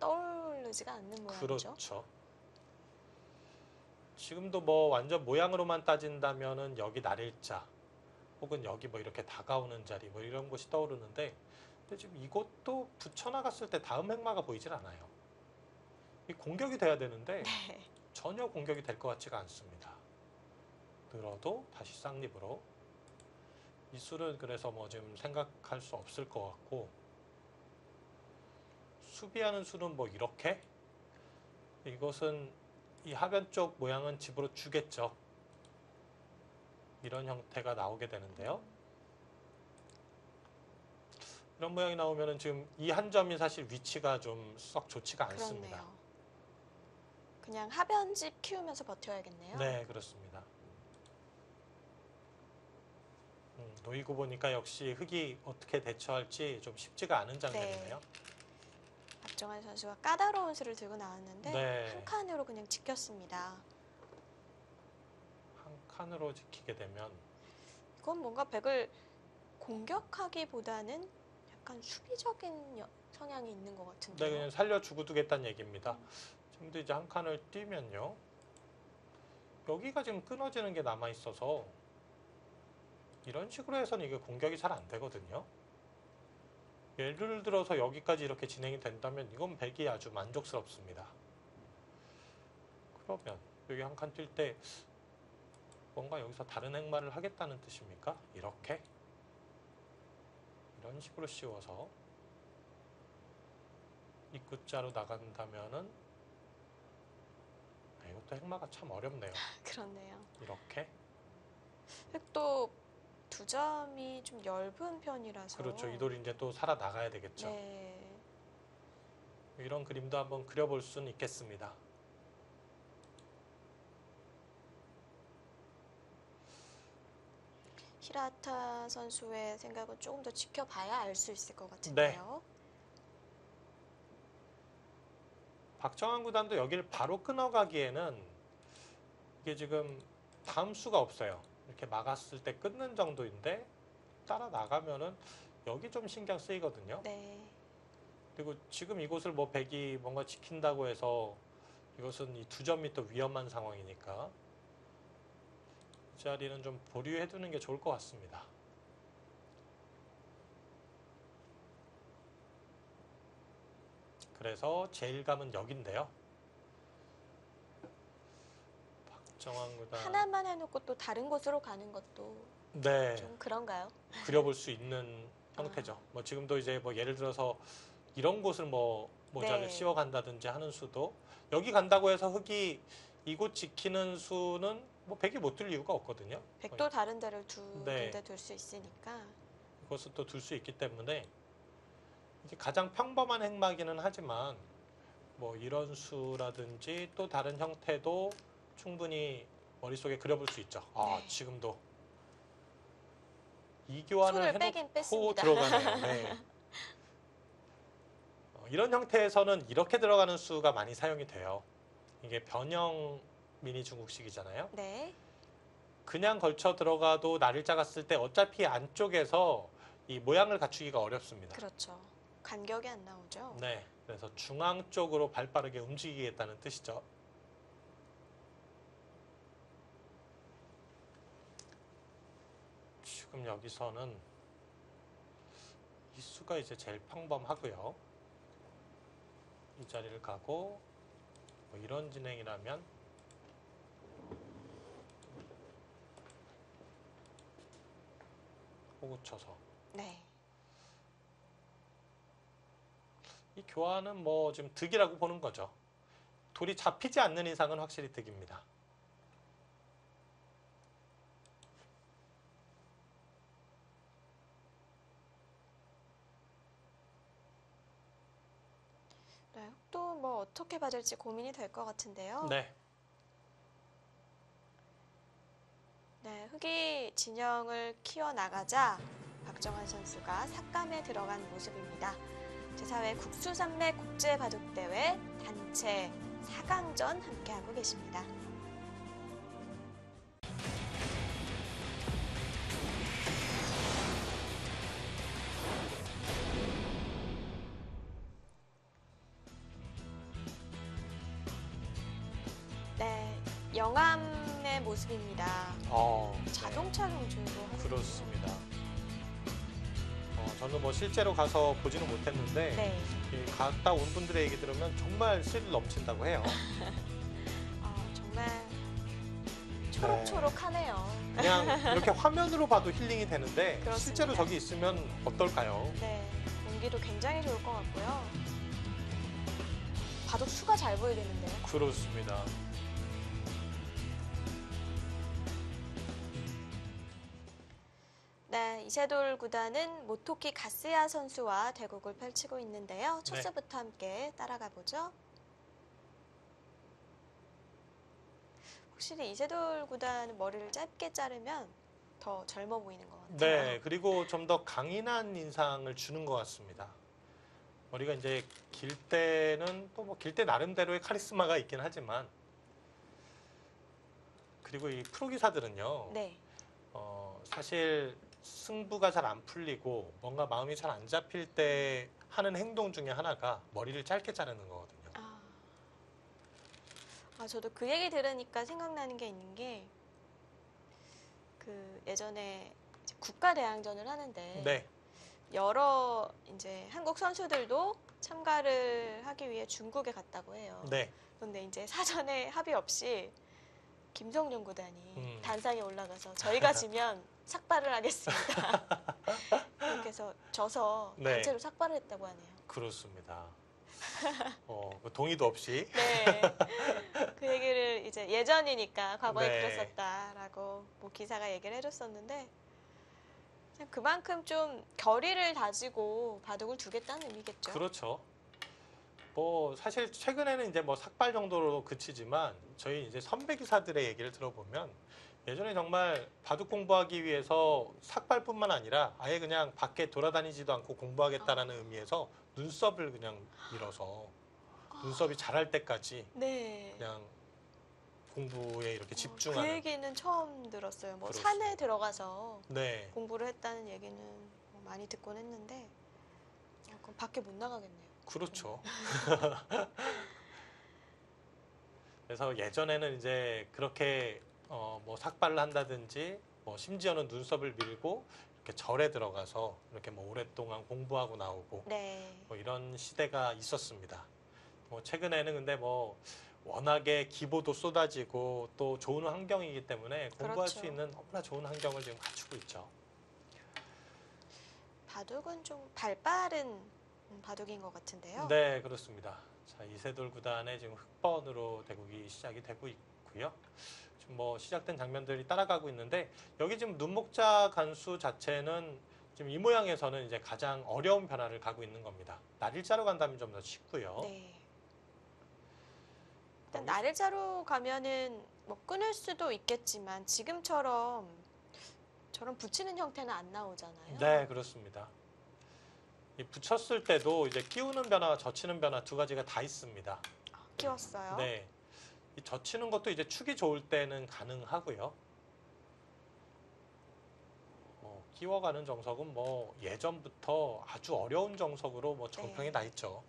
떠오르지가 않는 모양이죠. 그렇죠. 지금도 뭐 완전 모양으로만 따진다면은 여기 날일자 혹은 여기 뭐 이렇게 다가오는 자리 뭐 이런 곳이 떠오르는데 근데 지금 이것도 붙여나갔을 때 다음 행마가 보이질 않아요. 이 공격이 돼야 되는데 네. 전혀 공격이 될 것 같지가 않습니다. 늘어도 다시 쌍립으로 이 수는 그래서 뭐 지금 생각할 수 없을 것 같고 수비하는 수는 뭐 이렇게 이것은 이 하변 쪽 모양은 집으로 주겠죠. 이런 형태가 나오게 되는데요. 이런 모양이 나오면은 지금 이 한 점이 사실 위치가 좀 썩 좋지가 않습니다. 그렇네요. 그냥 하변집 키우면서 버텨야겠네요. 네, 그렇습니다. 놓이고 보니까 역시 흑이 어떻게 대처할지 좀 쉽지가 않은 장면이네요. 박정환 선수가 까다로운 수를 들고 나왔는데 네. 한 칸으로 그냥 지켰습니다. 한 칸으로 지키게 되면 이건 뭔가 백을 공격하기보다는 약간 수비적인 성향이 있는 것 네, 같은데요. 그냥 살려주고 두겠다는 얘기입니다. 지금도 이제 한 칸을 뛰면요. 여기가 지금 끊어지는 게 남아 있어서 이런 식으로 해서는 이게 공격이 잘 안 되거든요. 예를 들어서 여기까지 이렇게 진행이 된다면 이건 백이 아주 만족스럽습니다. 그러면 여기 한 칸 뛸 때 뭔가 여기서 다른 행마를 하겠다는 뜻입니까? 이렇게 이런 식으로 씌워서 입구자로 나간다면은 이것도 행마가 참 어렵네요. 그렇네요. 이렇게 획도 두 점이 좀 엷은 편이라서. 그렇죠. 이 돌이 이제 또 살아 나가야 되겠죠. 네. 이런 그림도 한번 그려볼 수는 있겠습니다. 히라타 선수의 생각은 조금 더 지켜봐야 알 수 있을 것 같은데요. 박정환 구단도 여기를 바로 끊어가기에는 이게 지금 다음 수가 없어요. 이렇게 막았을 때 끊는 정도인데 따라 나가면은 여기 좀 신경 쓰이거든요. 네. 그리고 지금 이곳을 뭐 백이 뭔가 지킨다고 해서 이것은 이 2점이 또 위험한 상황이니까 이 자리는 좀 보류해 두는 게 좋을 것 같습니다. 그래서 제일감은 여긴데요. 박정환 구단 하나만 해놓고 또 다른 곳으로 가는 것도 네, 좀 그런가요? 그려볼 수 있는 형태죠. 뭐 지금도 이제 뭐 예를 들어서 이런 곳을 뭐 모자를 네. 씌워 간다든지 하는 수도 여기 간다고 해서 흑이 이곳 지키는 수는 뭐 백이 못 둘 이유가 없거든요. 백도 다른 데를 네. 두는데 둘 수 있으니까. 이것을 또 둘 수 있기 때문에 이게 가장 평범한 행마기는 하지만 뭐 이런 수라든지 또 다른 형태도 충분히 머릿속에 그려볼 수 있죠. 아, 네. 지금도 이 교환을 손을 빼긴 해놓고 뺐습니다. 들어가네요. 네. 이런 형태에서는 이렇게 들어가는 수가 많이 사용이 돼요. 이게 변형 미니 중국식이잖아요. 네. 그냥 걸쳐 들어가도 날일자가 쓸 때 어차피 안쪽에서 이 모양을 갖추기가 어렵습니다. 그렇죠. 간격이 안 나오죠. 네, 그래서 중앙 쪽으로 발빠르게 움직이겠다는 뜻이죠. 지금 여기서는 이 수가 이제 제일 평범하고요. 이 자리를 가고 뭐 이런 진행이라면 호구 쳐서 네. 이 교환은 뭐 지금 득이라고 보는 거죠. 돌이 잡히지 않는 이상은 확실히 득입니다. 네. 또 뭐 어떻게 받을지 고민이 될 것 같은데요. 네, 네, 흑이 진영을 키워나가자 박정환 선수가 삭감에 들어간 모습입니다. 제4회 국수산맥 국제바둑대회 단체 4강전 함께하고 계십니다. 네, 영암의 모습입니다. 네. 자동차 경주도 하는군요. 그렇습니다. 저는 뭐 실제로 가서 보지는 못했는데 네. 이 갔다 온 분들의 얘기 들으면 정말 스릴 넘친다고 해요. 정말 초록초록하네요. 그냥 이렇게 화면으로 봐도 힐링이 되는데 그렇습니다. 실제로 저기 있으면 어떨까요? 네, 공기도 굉장히 좋을 것 같고요. 바둑 수가 잘 보이겠는데요. 그렇습니다. 네, 이세돌 구단은 모토키 가스야 선수와 대국을 펼치고 있는데요. 첫 네. 수부터 함께 따라가 보죠. 확실히 이세돌 구단은 머리를 짧게 자르면 더 젊어 보이는 것 같아요. 네, 그리고 좀 더 강인한 인상을 주는 것 같습니다. 머리가 이제 길 때는 또 뭐 길 때 나름대로의 카리스마가 있긴 하지만 그리고 이 프로 기사들은요. 네, 사실 승부가 잘 안 풀리고 뭔가 마음이 잘 안 잡힐 때 하는 행동 중에 하나가 머리를 짧게 자르는 거거든요. 저도 그 얘기 들으니까 생각나는 게 있는 게 그 예전에 이제 국가대항전을 하는데 네, 여러 이제 한국 선수들도 참가를 하기 위해 중국에 갔다고 해요. 네, 그런데 이제 사전에 합의 없이 김성룡 구단이 단상에 올라가서 저희가 지면 삭발을 하겠습니다. 그렇게 해서 져서 네. 단체로 삭발을 했다고 하네요. 그렇습니다. 그 동의도 없이. 네. 그 얘기를 이제 예전이니까 과거에 네. 그랬었다라고 뭐 기사가 얘기를 해줬었는데 그냥 그만큼 좀 결의를 다지고 바둑을 두겠다는 의미겠죠. 그렇죠. 뭐 사실 최근에는 이제 뭐 삭발 정도로 그치지만 저희 이제 선배 기사들의 얘기를 들어보면 예전에 정말 바둑 공부하기 위해서 삭발뿐만 아니라 아예 그냥 밖에 돌아다니지도 않고 공부하겠다라는 의미에서 눈썹을 그냥 밀어서 눈썹이 자랄 때까지 네. 그냥 공부에 이렇게 그 집중하는. 얘기는 처음 들었어요. 뭐 그렇습니다. 산에 들어가서 네, 공부를 했다는 얘기는 뭐 많이 듣곤 했는데 그럼 밖에 못 나가겠네요. 그렇죠. 그래서 예전에는 이제 그렇게 뭐 삭발을 한다든지 뭐 심지어는 눈썹을 밀고 이렇게 절에 들어가서 이렇게 뭐 오랫동안 공부하고 나오고 네. 뭐 이런 시대가 있었습니다. 뭐 최근에는 근데 뭐 워낙에 기보도 쏟아지고 또 좋은 환경이기 때문에 공부할 수 그렇죠. 있는 너무나 좋은 환경을 지금 갖추고 있죠. 바둑은 좀 발빠른 바둑인 것 같은데요. 네, 그렇습니다. 자, 이세돌 구단의 지금 흑번으로 대국이 시작이 되고 있고요. 지금 뭐 시작된 장면들이 따라가고 있는데 여기 지금 눈목자 간수 자체는 지금 이 모양에서는 이제 가장 어려운 변화를 가고 있는 겁니다. 날일자로 간다면 좀 더 쉽고요. 네. 일단 날일자로 가면은 뭐 끊을 수도 있겠지만 지금처럼 저런 붙이는 형태는 안 나오잖아요. 네, 그렇습니다. 이 붙였을 때도 이제 끼우는 변화와 젖히는 변화 두 가지가 다 있습니다. 끼웠어요. 네. 이 젖히는 것도 이제 축이 좋을 때는 가능하고요. 끼워가는 정석은 뭐 예전부터 아주 어려운 정석으로 뭐 정평이 네. 나 있죠.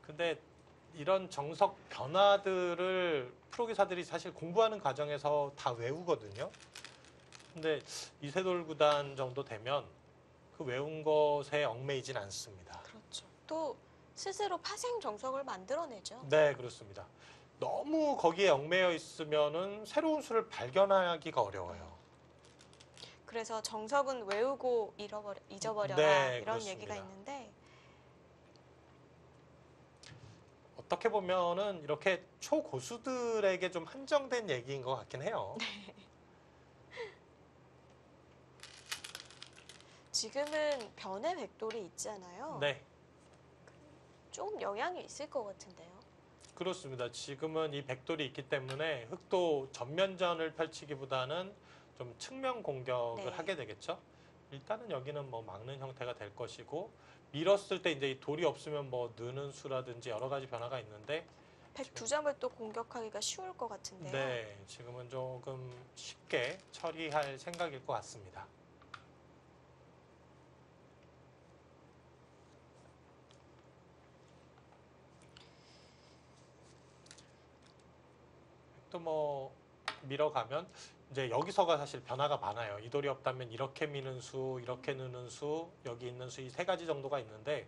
근데 이런 정석 변화들을 프로기사들이 사실 공부하는 과정에서 다 외우거든요. 근데 이세돌 구단 정도 되면 그 외운 것에 얽매이진 않습니다. 그렇죠. 또 스스로 파생 정석을 만들어내죠. 네, 그렇습니다. 너무 거기에 얽매여 있으면은 새로운 수를 발견하기가 어려워요. 그래서 정석은 외우고 잊어버려라 네, 이런 그렇습니다. 얘기가 있는데 어떻게 보면은 이렇게 초고수들에게 좀 한정된 얘기인 것 같긴 해요. 지금은 변의 백돌이 있잖아요. 네, 조금 영향이 있을 것 같은데요. 그렇습니다. 지금은 이 백돌이 있기 때문에 흑도 전면전을 펼치기보다는 좀 측면 공격을 네. 하게 되겠죠. 일단은 여기는 뭐 막는 형태가 될 것이고 밀었을 때 이제 이 돌이 없으면 뭐 느는 수라든지 여러 가지 변화가 있는데 백 두 점을 또 공격하기가 쉬울 것 같은데요. 네, 지금은 조금 쉽게 처리할 생각일 것 같습니다. 또 뭐 밀어가면 이제 여기서가 사실 변화가 많아요. 이 돌이 없다면 이렇게 미는 수, 이렇게 느는 수, 여기 있는 수 이 세 가지 정도가 있는데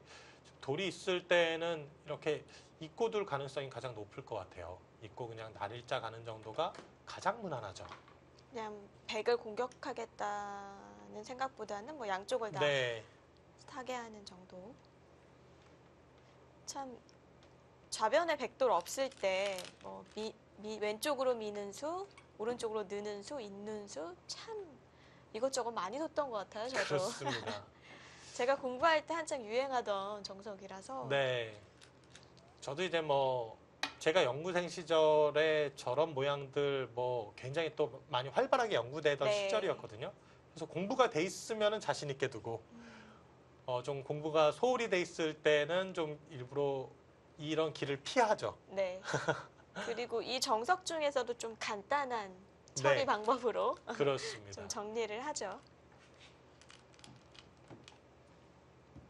돌이 있을 때는 이렇게 잊고 둘 가능성이 가장 높을 것 같아요. 잊고 그냥 날일자 가는 정도가 가장 무난하죠. 그냥 백을 공격하겠다는 생각보다는 뭐 양쪽을 다 네, 타개하는 정도. 참 좌변에 백돌 없을 때뭐 왼쪽으로 미는 수, 오른쪽으로 느는 수, 잇는 수 참 이것저것 많이 뒀던 것 같아요. 저도 그렇습니다. 제가 공부할 때 한창 유행하던 정석이라서 네, 저도 이제 뭐 제가 연구생 시절에 저런 모양들 뭐 굉장히 또 많이 활발하게 연구되던 네. 시절이었거든요. 그래서 공부가 돼 있으면은 자신 있게 두고 좀 공부가 소홀히 돼 있을 때는 좀 일부러 이런 길을 피하죠. 네. 그리고 이 정석 중에서도 좀 간단한 처리 네. 방법으로 그렇습니다. 좀 정리를 하죠.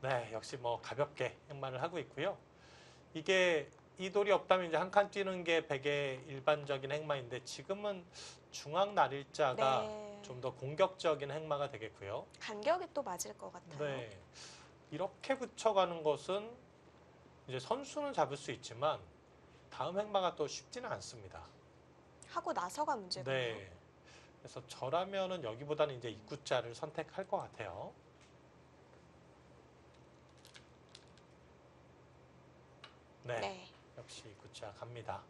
네, 역시 뭐 가볍게 행마를 하고 있고요. 이게 이 돌이 없다면 이제 한 칸 뛰는 게 백의 일반적인 행마인데 지금은 중앙 날일자가 네. 좀 더 공격적인 행마가 되겠고요. 간격이 또 맞을 것 같아요. 네, 이렇게 붙여가는 것은 이제 선수는 잡을 수 있지만 다음 행마가 또 쉽지는 않습니다. 하고 나서가 문제군요. 네, 그래서 저라면은 여기보다는 이제 입구자를 선택할 것 같아요. 네, 네. 역시 입구자 갑니다.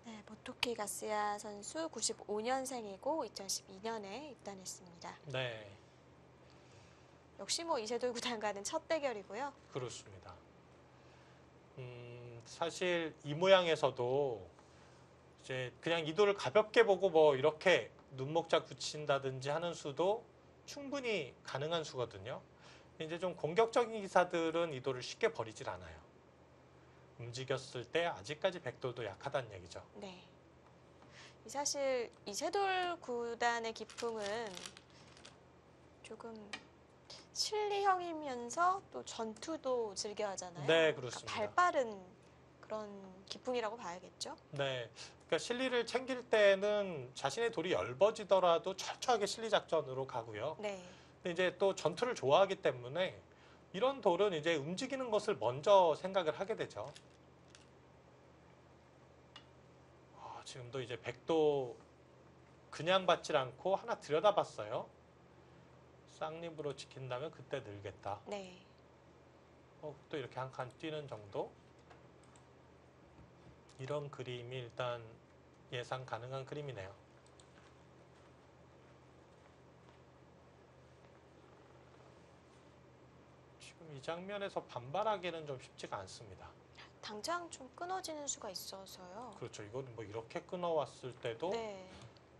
네, 모토키 가스야 선수 95년생이고 2012년에 입단했습니다. 네, 역시 뭐 이세돌 구단과는 첫 대결이고요. 그렇습니다. 사실 이 모양에서도 이제 그냥 이 돌을 가볍게 보고 뭐 이렇게 눈목자 굳힌다든지 하는 수도 충분히 가능한 수거든요. 이제 좀 공격적인 기사들은 이 돌을 쉽게 버리질 않아요. 움직였을 때 아직까지 백돌도 약하다는 얘기죠. 네. 사실 이세돌 구단의 기풍은 조금 실리형이면서 또 전투도 즐겨 하잖아요. 네, 그렇습니다. 발 빠른 그런 기풍이라고 봐야겠죠. 네. 그러니까 실리를 챙길 때는 자신의 돌이 엷어지더라도 철저하게 실리 작전으로 가고요. 네. 근데 이제 또 전투를 좋아하기 때문에 이런 돌은 이제 움직이는 것을 먼저 생각을 하게 되죠. 지금도 이제 백도 그냥 받질 않고 하나 들여다봤어요. 쌍립으로 지킨다면 그때 늘겠다. 네. 또 이렇게 한 칸 뛰는 정도. 이런 그림이 일단 예상 가능한 그림이네요. 지금 이 장면에서 반발하기는 좀 쉽지가 않습니다. 당장 좀 끊어지는 수가 있어서요. 그렇죠. 이거는 뭐 이렇게 끊어왔을 때도 네.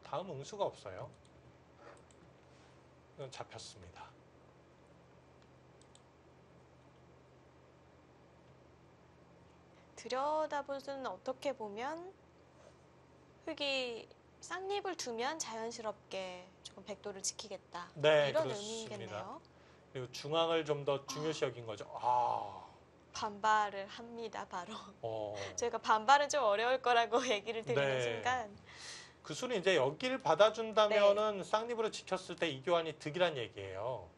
다음 응수가 없어요. 이건 잡혔습니다. 들여다볼 수는 어떻게 보면 흙이 쌍립을 두면 자연스럽게 조금 백도를 지키겠다. 네, 이런 그렇습니다. 의미겠네요. 그리고 중앙을 좀 더 중요시 여긴 거죠. 반발을 합니다, 바로. 어, 저희가 반발은 좀 어려울 거라고 얘기를 드리는 네. 순간. 그 수는 이제 여기를 받아준다면은 쌍립으로 지켰을 때 이 교환이 득이란 얘기예요.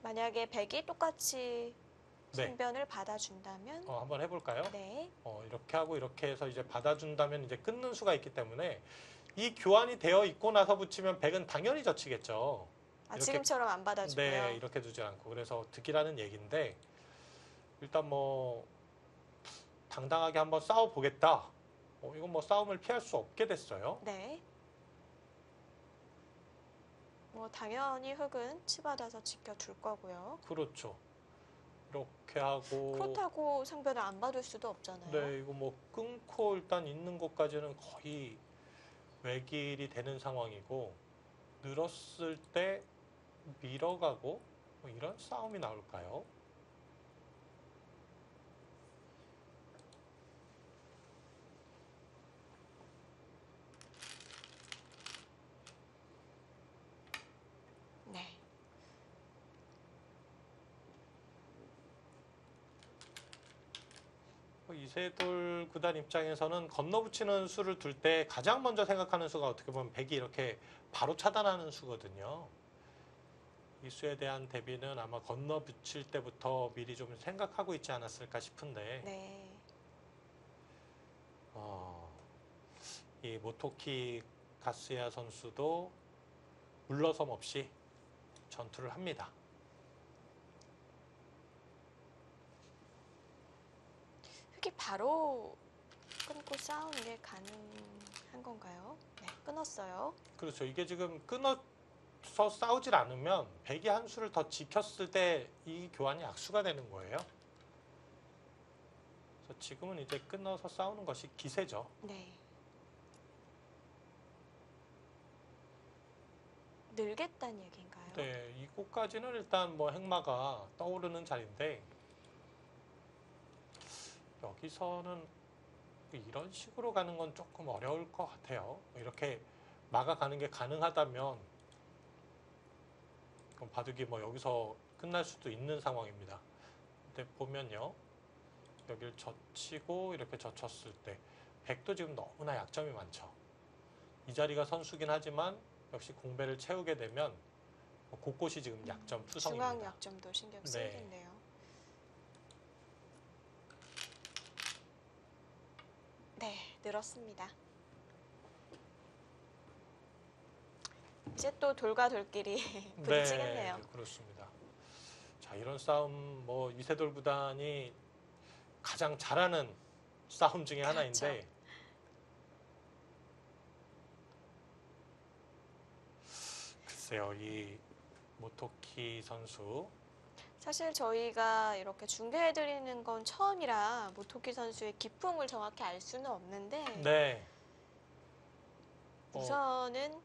만약에 백이 똑같이 네. 신변을 받아준다면 한번 해볼까요? 네. 이렇게 하고 이렇게 해서 이제 받아준다면 이제 끊는 수가 있기 때문에 이 교환이 되어 있고 나서 붙이면 백은 당연히 젖히겠죠. 이렇게, 지금처럼 안 받아주고요. 네, 이렇게 두지 않고. 그래서 득이라는 얘기인데 일단 뭐 당당하게 한번 싸워보겠다. 이건 뭐 싸움을 피할 수 없게 됐어요. 네. 뭐 당연히 흙은 치받아서 지켜줄 거고요. 그렇죠. 이렇게 하고 그렇다고 상변을 안 받을 수도 없잖아요. 네, 이거 뭐 끊고 일단 있는 것까지는 거의 외길이 되는 상황이고 늘었을 때 밀어가고 뭐 이런 싸움이 나올까요? 네. 이세돌 구단 입장에서는 건너붙이는 수를 둘 때 가장 먼저 생각하는 수가 어떻게 보면 백이 이렇게 바로 차단하는 수거든요. 이 수에 대한 대비는 아마 건너붙일 때부터 미리 좀 생각하고 있지 않았을까 싶은데 네. 이 모토키 가스야 선수도 물러섬 없이 전투를 합니다. 흙이 바로 끊고 싸우는 게 가능한 건가요? 네, 끊었어요. 그렇죠. 이게 지금 끊어서 싸우질 않으면 백이 한 수를 더 지켰을 때 이 교환이 악수가 되는 거예요. 그래서 지금은 이제 끊어서 싸우는 것이 기세죠. 네. 늘겠다는 얘기인가요? 네, 이곳까지는 일단 뭐 행마가 떠오르는 자리인데 여기서는 이런 식으로 가는 건 조금 어려울 것 같아요. 이렇게 막아가는 게 가능하다면 그럼 바둑이 뭐 여기서 끝날 수도 있는 상황입니다. 근데 보면요, 여기를 젖히고 이렇게 젖혔을 때 백도 지금 너무나 약점이 많죠. 이 자리가 선수긴 하지만 역시 공배를 채우게 되면 곳곳이 지금 약점 투성입니다. 중앙 약점도 신경 쓰이겠네요. 네, 늘었습니다. 이제 또 돌과 돌끼리 부딪히겠네요. 네, 그렇습니다. 자, 이런 싸움 뭐 이세돌 구단이 가장 잘하는 싸움 중에 하나인데 글쎄요, 이 모토키 선수 사실 저희가 이렇게 중계해드리는 건 처음이라 모토키 선수의 기풍을 정확히 알 수는 없는데 네. 우선은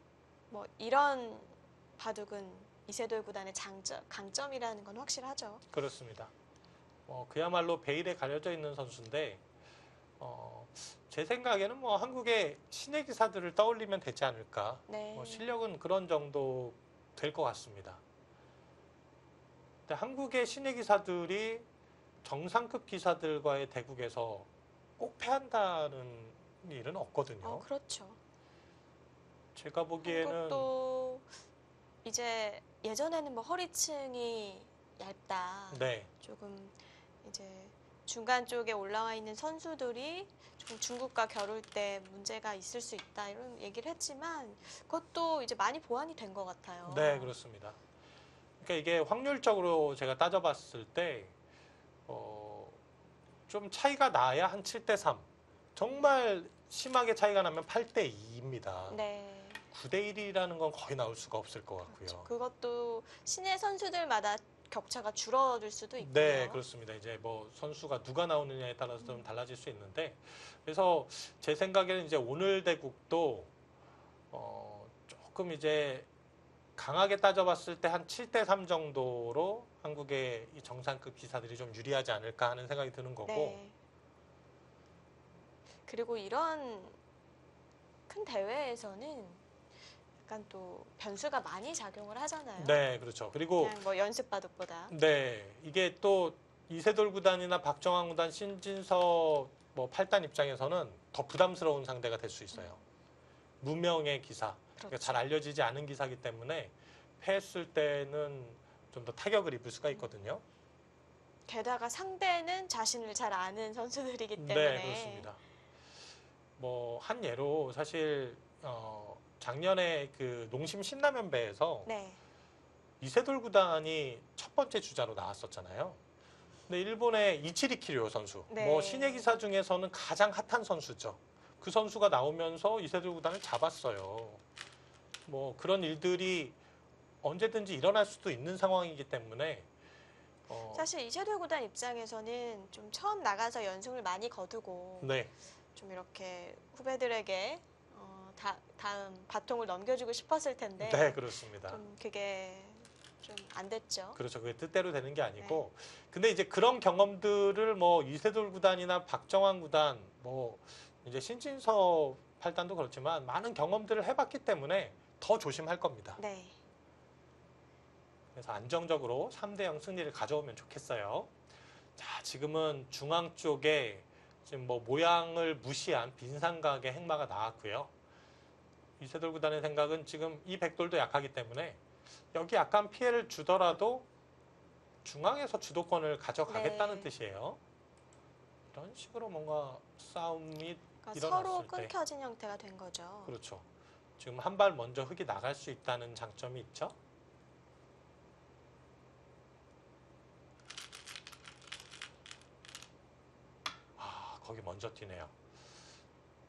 뭐 이런 바둑은 이세돌 구단의 강점이라는 건 확실하죠. 그렇습니다. 그야말로 베일에 가려져 있는 선수인데 제 생각에는 뭐 한국의 신예 기사들을 떠올리면 되지 않을까. 네. 실력은 그런 정도 될 것 같습니다. 근데 한국의 신예 기사들이 정상급 기사들과의 대국에서 꼭 패한다는 일은 없거든요. 그렇죠. 제가 보기에는 한국도 이제 예전에는 뭐 허리층이 얇다. 네, 조금 이제 중간 쪽에 올라와 있는 선수들이 좀 중국과 겨룰 때 문제가 있을 수 있다 이런 얘기를 했지만 그것도 이제 많이 보완이 된 것 같아요. 네, 그렇습니다. 그러니까 이게 확률적으로 제가 따져봤을 때, 좀 차이가 나야 한 7대 3. 정말 심하게 차이가 나면 8대 2입니다. 네. 9대 1이라는 건 거의 나올 수가 없을 것 같고요. 그렇죠. 그것도 신예 선수들마다 격차가 줄어들 수도 있고요. 네, 그렇습니다. 이제 뭐 선수가 누가 나오느냐에 따라서 좀 달라질 수 있는데, 그래서 제 생각에는 이제 오늘 대국도 조금 이제 강하게 따져봤을 때 한 7대 3 정도로 한국의 이 정상급 기사들이 좀 유리하지 않을까 하는 생각이 드는 거고. 네. 그리고 이런 큰 대회에서는 약간 또 변수가 많이 작용을 하잖아요. 네, 그렇죠. 그리고 그냥 뭐 연습 바둑보다. 네, 이게 또 이세돌 구단이나 박정환 구단, 신진서 뭐 8단 입장에서는 더 부담스러운 상대가 될 수 있어요. 무명의 기사, 그러니까 그렇죠. 잘 알려지지 않은 기사이기 때문에 패했을 때는 좀 더 타격을 입을 수가 있거든요. 게다가 상대는 자신을 잘 아는 선수들이기 때문에. 네, 그렇습니다. 뭐 한 예로 사실 작년에 그 농심 신라면배에서 네. 이세돌 구단이 첫 번째 주자로 나왔었잖아요. 근데 일본의 이치리 키료 선수, 네. 뭐 신예 기사 중에서는 가장 핫한 선수죠. 그 선수가 나오면서 이세돌 구단을 잡았어요. 뭐 그런 일들이 언제든지 일어날 수도 있는 상황이기 때문에 사실 이세돌 구단 입장에서는 좀 처음 나가서 연승을 많이 거두고 네, 좀 이렇게 후배들에게 다음 바통을 넘겨주고 싶었을 텐데 네, 그렇습니다. 좀 그게 좀 안 됐죠. 그렇죠. 그게 뜻대로 되는 게 아니고. 근데 이제 그런 경험들을 뭐 이세돌 구단이나 박정환 구단, 뭐 이제 신진서 8단도 그렇지만 많은 경험들을 해봤기 때문에 더 조심할 겁니다. 네. 그래서 안정적으로 3대 0 승리를 가져오면 좋겠어요. 자, 지금은 중앙 쪽에 지금 뭐 모양을 무시한 빈삼각의 행마가 나왔고요. 이세돌 구단의 생각은 지금 이 백돌도 약하기 때문에 여기 약간 피해를 주더라도 중앙에서 주도권을 가져가겠다는 네. 뜻이에요. 이런 식으로 뭔가 싸움이 그러니까 일어났을 서로 때. 끊겨진 형태가 된 거죠. 그렇죠. 지금 한 발 먼저 흙이 나갈 수 있다는 장점이 있죠. 거기 먼저 뛰네요.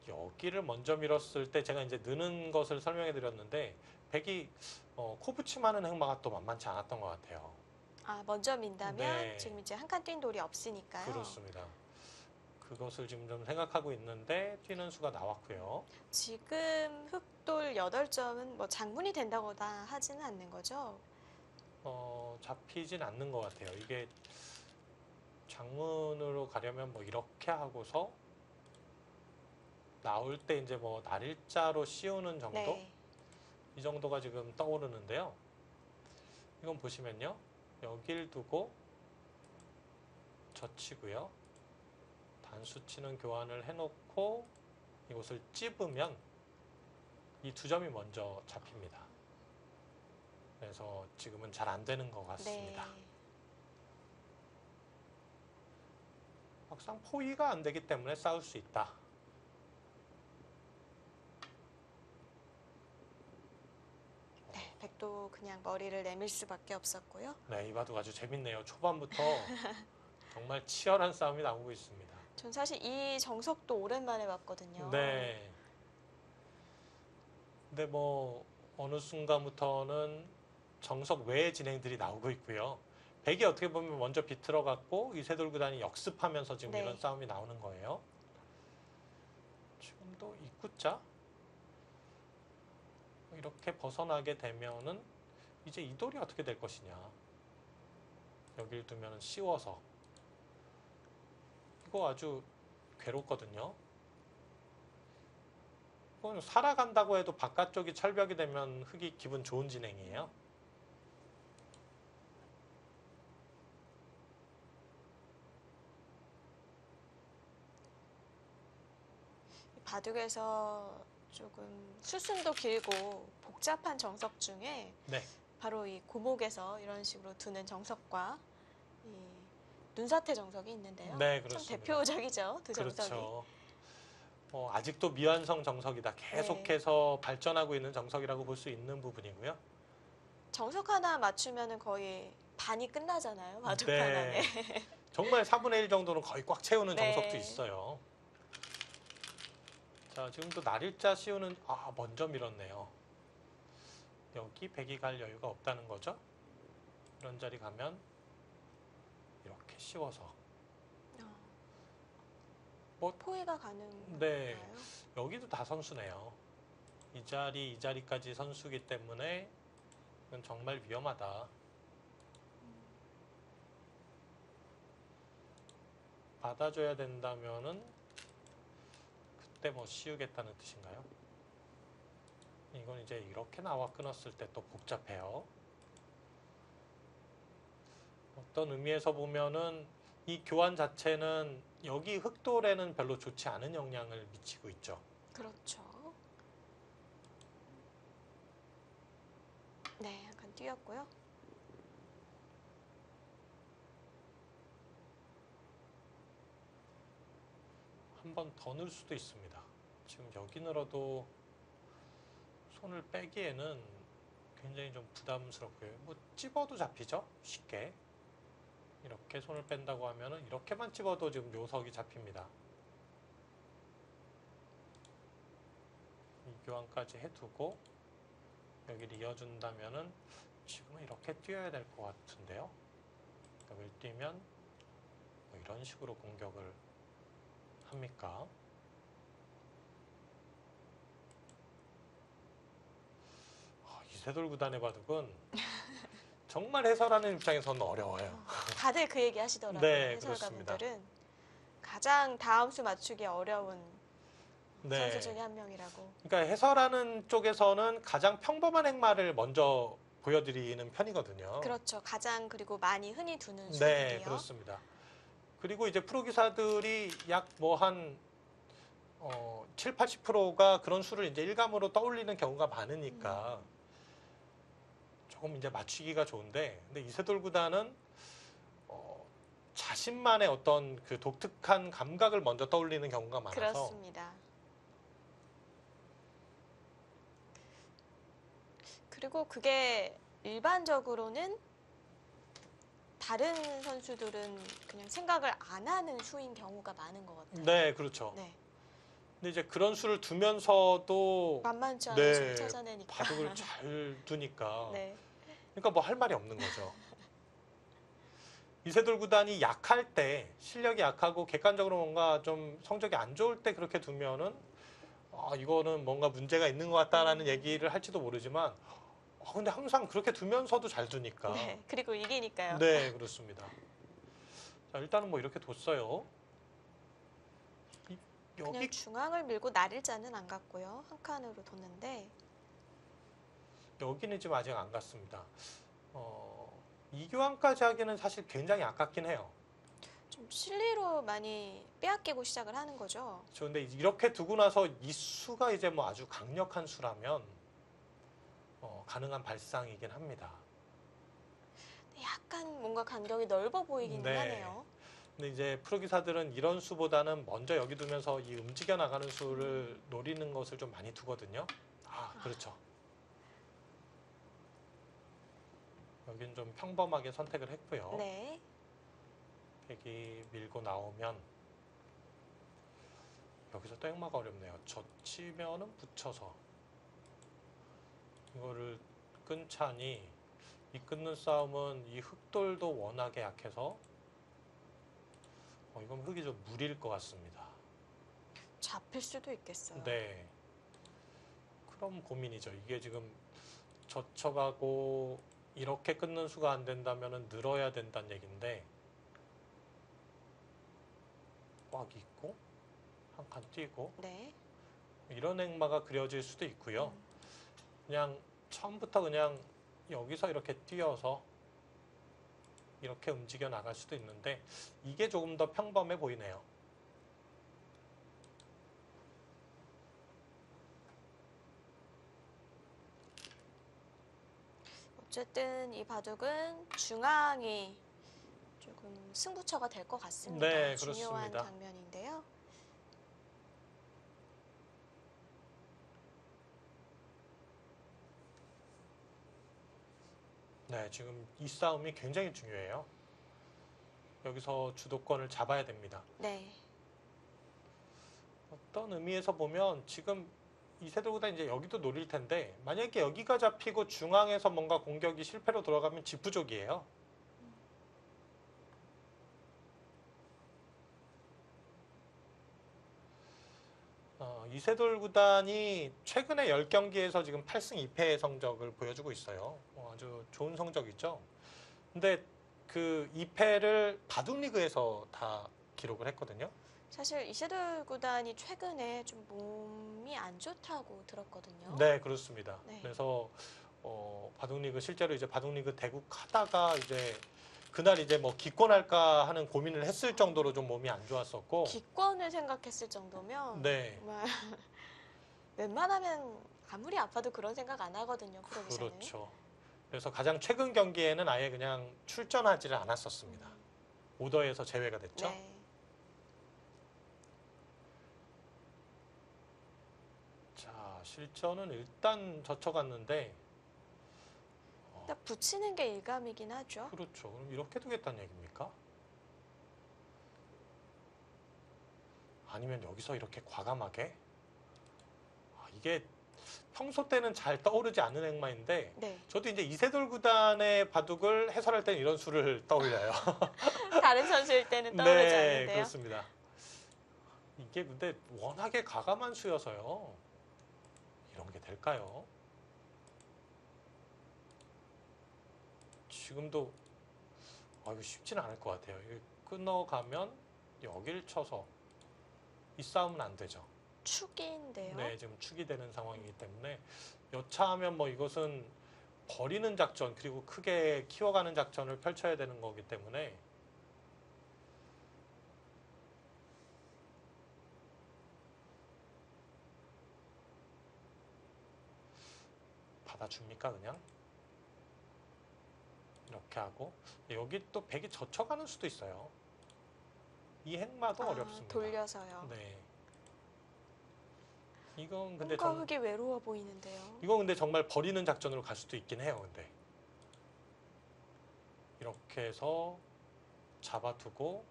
여기를 먼저 밀었을 때 제가 이제 느는 것을 설명해 드렸는데 백이 코붙임하는 행마가 또 만만치 않았던 것 같아요. 먼저 민다면 네. 지금 이제 한 칸 뛴 돌이 없으니까요. 그렇습니다. 그것을 지금 좀 생각하고 있는데 뛰는 수가 나왔고요. 지금 흑돌 8점은 뭐 장문이 된다거나 하지는 않는 거죠? 잡히진 않는 것 같아요. 이게 장문으로 가려면 뭐 이렇게 하고서 나올 때 이제 뭐 날일자로 씌우는 정도? 네. 이 정도가 지금 떠오르는데요. 이건 보시면요. 여길 두고 젖히고요. 단수치는 교환을 해놓고 이곳을 찝으면 이 두 점이 먼저 잡힙니다. 그래서 지금은 잘 안 되는 것 같습니다. 네. 막상 포위가 안 되기 때문에 싸울 수 있다. 네, 백도 그냥 머리를 내밀 수밖에 없었고요. 네, 이 바둑 아주 재밌네요. 초반부터 정말 치열한 싸움이 나오고 있습니다. 전 사실 이 정석도 오랜만에 봤거든요. 네. 근데 뭐 어느 순간부터는 정석 외의 진행들이 나오고 있고요. 백이 어떻게 보면 먼저 비틀어갔고 이세돌 구단이 역습하면서 지금 네. 이런 싸움이 나오는 거예요. 지금도 입구자 이렇게 벗어나게 되면은 이제 이 돌이 어떻게 될 것이냐. 여길 두면 씌워서. 이거 아주 괴롭거든요. 이건 살아간다고 해도 바깥쪽이 철벽이 되면 흙이 기분 좋은 진행이에요. 바둑에서 조금 수순도 길고 복잡한 정석 중에 네, 바로 이 고목에서 이런 식으로 두는 정석과 이 눈사태 정석이 있는데요. 네, 참 그렇습니다. 대표적이죠, 두 정석이. 그렇죠. 아직도 미완성 정석이다. 네. 계속해서 발전하고 있는 정석이라고 볼 수 있는 부분이고요. 정석 하나 맞추면은 거의 반이 끝나잖아요, 바둑판 네. 안에. 정말 4분의 1 정도는 거의 꽉 채우는 네. 정석도 있어요. 자, 지금도 날일자 씌우는, 먼저 밀었네요. 여기 백이 갈 여유가 없다는 거죠. 이런 자리 가면 이렇게 씌워서. 포위가 가능한가요? 네. 여기도 다 선수네요. 이 자리까지 선수기 때문에 이건 정말 위험하다. 받아줘야 된다면은 그때 뭐 씌우겠다는 뜻인가요? 이건 이제 이렇게 나와 끊었을 때 또 복잡해요. 어떤 의미에서 보면은 이 교환 자체는 여기 흑돌에는 별로 좋지 않은 영향을 미치고 있죠. 그렇죠. 네, 약간 뛰었고요. 한 번 더 넣을 수도 있습니다. 지금 여기 늘어도 손을 빼기에는 굉장히 좀 부담스럽고요. 뭐 찝어도 잡히죠? 쉽게. 이렇게 손을 뺀다고 하면은 이렇게만 찝어도 지금 묘석이 잡힙니다. 이 교환까지 해두고 여기를 이어준다면은 지금은 이렇게 뛰어야 될 것 같은데요. 여기를 뛰면 뭐 이런 식으로 공격을 합니까? 이세돌 구단의 바둑은 정말 해설하는 입장에서는 어려워요. 다들 그 얘기 하시더라고요. 네, 해설가분들은 가장 다음 수 맞추기 어려운 네. 선수 중에 한 명이라고. 그러니까 해설하는 쪽에서는 가장 평범한 행마를 먼저 보여드리는 편이거든요. 그렇죠. 가장 그리고 많이 흔히 두는 네, 수인데요. 그렇습니다. 그리고 이제 프로 기사들이 약 뭐 한 7, 80%가 그런 수를 이제 일감으로 떠올리는 경우가 많으니까 조금 이제 맞추기가 좋은데, 근데 이세돌 구단은 자신만의 어떤 그 독특한 감각을 먼저 떠올리는 경우가 많아서 그렇습니다. 그리고 그게 일반적으로는 다른 선수들은 그냥 생각을 안 하는 수인 경우가 많은 것 같아요. 네, 그렇죠. 네. 근데 이제 그런 수를 두면서도 만만치 않은 수를 찾아내니까. 바둑을 잘 두니까 네. 그러니까 뭐 할 말이 없는 거죠. 이세돌 구단이 약할 때, 실력이 약하고 객관적으로 뭔가 좀 성적이 안 좋을 때 그렇게 두면은 이거는 뭔가 문제가 있는 것 같다라는 얘기를 할지도 모르지만 근데 항상 그렇게 두면서도 잘 두니까. 네. 그리고 이기니까요. 네, 그렇습니다. 자, 일단은 뭐 이렇게 뒀어요. 그냥 여기 중앙을 밀고 날일자는 안 갔고요. 한 칸으로 뒀는데 여기는 지금 아직 안 갔습니다. 이교환까지 하기는 사실 굉장히 아깝긴 해요. 좀 실리로 많이 빼앗기고 시작을 하는 거죠. 그런데 이렇게 두고 나서 이 수가 이제 뭐 아주 강력한 수라면 가능한 발상이긴 합니다. 약간 뭔가 간격이 넓어 보이기는 네. 하네요. 근데 이제 프로 기사들은 이런 수보다는 먼저 여기 두면서 이 움직여 나가는 수를 노리는 것을 좀 많이 두거든요. 그렇죠. 여긴 좀 평범하게 선택을 했고요. 네. 백이 밀고 나오면 여기서 또 행마가 어렵네요. 젖히면은 붙여서 이거를 끊자니 이 끊는 싸움은 이 흑돌도 워낙에 약해서 이건 흑이 좀 무리일 것 같습니다. 잡힐 수도 있겠어요. 네. 그럼 고민이죠. 이게 지금 젖혀가고 이렇게 끊는 수가 안 된다면 늘어야 된다는 얘기인데 꽉 있고 한 칸 띄고 네. 이런 행마가 그려질 수도 있고요. 음. 그냥 처음부터 그냥 여기서 이렇게 띄어서 이렇게 움직여 나갈 수도 있는데 이게 조금 더 평범해 보이네요. 어쨌든 이 바둑은 중앙이 조금 승부처가 될 것 같습니다. 네, 중요한 그렇습니다. 장면인데요. 네, 지금 이 싸움이 굉장히 중요해요. 여기서 주도권을 잡아야 됩니다. 네. 어떤 의미에서 보면 지금 이세돌보다 이제 여기도 노릴 텐데 만약에 여기가 잡히고 중앙에서 뭔가 공격이 실패로 돌아가면 지부족이에요. 이세돌 구단이 최근에 10경기에서 지금 8승 2패의 성적을 보여주고 있어요. 아주 좋은 성적이죠. 근데 그 2패를 바둑리그에서 다 기록을 했거든요. 사실 이세돌 구단이 최근에 좀 몸이 안 좋다고 들었거든요. 네, 그렇습니다. 네. 그래서 바둑리그 실제로 이제 바둑리그 대국하다가 이제 그날 이제 뭐 기권할까 하는 고민을 했을 정도로 좀 몸이 안 좋았었고, 기권을 생각했을 정도면 네, 정말 웬만하면 아무리 아파도 그런 생각 안 하거든요. 프로기사는. 그렇죠. 그래서 가장 최근 경기에는 아예 그냥 출전하지를 않았었습니다. 오더에서 제외가 됐죠. 네. 자, 실전은 일단 젖혀갔는데, 일단 붙이는 게 일감이긴 하죠. 그렇죠. 그럼 이렇게 두겠다는 얘기입니까? 아니면 여기서 이렇게 과감하게? 이게 평소 때는 잘 떠오르지 않는 행마인데 네. 저도 이제 이세돌 구단의 바둑을 해설할 때는 이런 수를 떠올려요. 다른 선수일 때는 떠오르지 네, 않는데요. 그렇습니다. 이게 근데 워낙에 과감한 수여서요. 이런 게 될까요? 지금도 이거 쉽지는 않을 것 같아요. 이거 끊어가면 여길 쳐서 이 싸움은 안 되죠. 축인데요. 네, 지금 축이 되는 상황이기 때문에 여차하면 뭐 이것은 버리는 작전 그리고 크게 키워가는 작전을 펼쳐야 되는 거기 때문에 받아줍니까 그냥? 이렇게 하고 여기 또 백이 젖혀가는 수도 있어요. 이 행마도 어렵습니다. 돌려서요. 네. 이건 근데 뭔가 흙이 외로워 보이는데요. 이건 근데 정말 버리는 작전으로 갈 수도 있긴 해요. 근데 이렇게 해서 잡아두고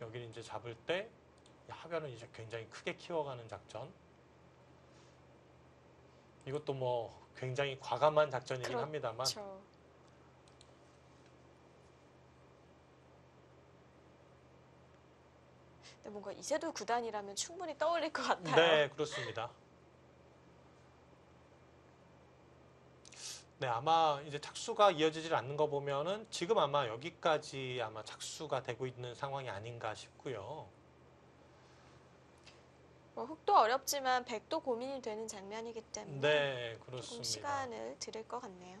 여기를 이제 잡을 때 하변은 이제 굉장히 크게 키워가는 작전. 이것도 뭐 굉장히 과감한 작전이긴 합니다만 그렇죠. 근데 뭔가 이세돌 구단이라면 충분히 떠올릴 것 같아요. 네, 그렇습니다. 네, 아마 이제 착수가 이어지질 않는 거 보면은 지금 아마 여기까지 아마 착수가 되고 있는 상황이 아닌가 싶고요. 뭐 흙도 어렵지만 백도 고민이 되는 장면이기 때문에 네, 조금 그렇습니다. 시간을 들일 것 같네요.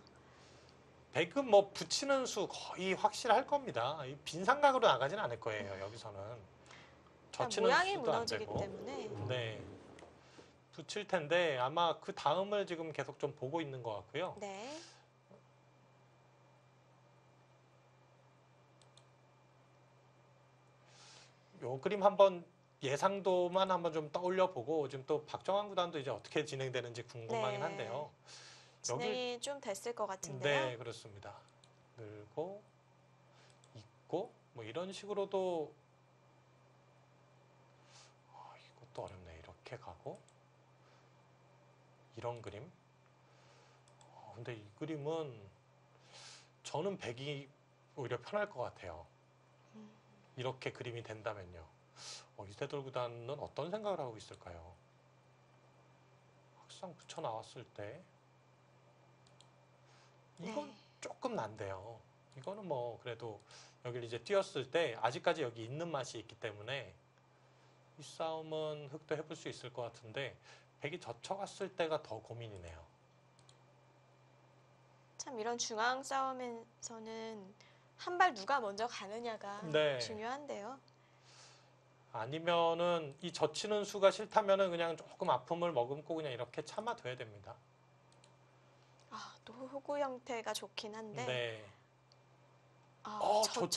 백은 뭐 붙이는 수 거의 확실할 겁니다. 이 빈삼각으로 나가진 않을 거예요. 여기서는 젖히는 모양이 수도 안 무너지기 되고. 때문에 네, 붙일 텐데 아마 그 다음을 지금 계속 좀 보고 있는 것 같고요. 네. 요 그림 한번 예상도만 한번 좀 떠올려 보고 지금 또 박정환 구단도 이제 어떻게 진행되는지 궁금하긴 네. 한데요. 진행이 좀 됐을 것 같은데요. 네, 그렇습니다. 늘고 있고 뭐 이런 식으로도 이것도 어렵네. 이렇게 가고 이런 그림. 근데 이 그림은 저는 백이 오히려 편할 것 같아요. 이렇게 그림이 된다면요. 이세돌 구단은 어떤 생각을 하고 있을까요? 막상 붙여 나왔을 때 이건 네. 조금 난데요. 이거는 뭐 그래도 여기를 이제 뛰었을 때 아직까지 여기 있는 맛이 있기 때문에 이 싸움은 흑도 해볼 수 있을 것 같은데 백이 젖혀갔을 때가 더 고민이네요. 참 이런 중앙 싸움에서는 한 발 누가 먼저 가느냐가 네. 중요한데요. 아니면은 이 젖히는 수가 싫다면은 그냥 조금 아픔을 머금고 그냥 이렇게 참아둬야 됩니다. 아, 또 호구 형태가 좋긴 한데 네. 아, 젖혔어요.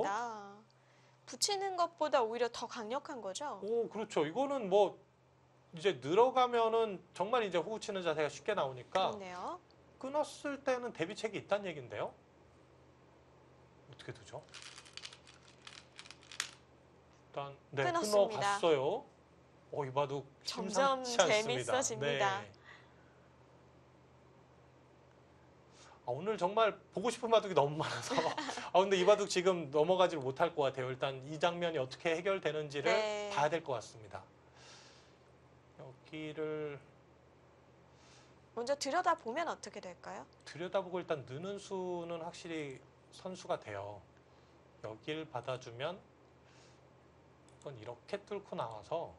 젖혔습니다. 붙이는 것보다 오히려 더 강력한 거죠? 오, 그렇죠. 이거는 뭐 이제 늘어가면은 정말 이제 호구 치는 자세가 쉽게 나오니까 그렇네요. 끊었을 때는 대비책이 있다는 얘긴데요. 어떻게 되죠? 일단 네, 끊었습니다. 끊어갔어요. 이 바둑 점점 심상치 않습니다. 재밌어집니다. 네. 오늘 정말 보고 싶은 바둑이 너무 많아서 근데 이 바둑 지금 넘어가지를 못할 것 같아요. 일단 이 장면이 어떻게 해결되는지를 네. 봐야 될 것 같습니다. 여기를 먼저 들여다보면 어떻게 될까요? 들여다보고 일단 느는 수는 확실히 선수가 돼요. 여길 받아주면 이건 이렇게 뚫고 나와서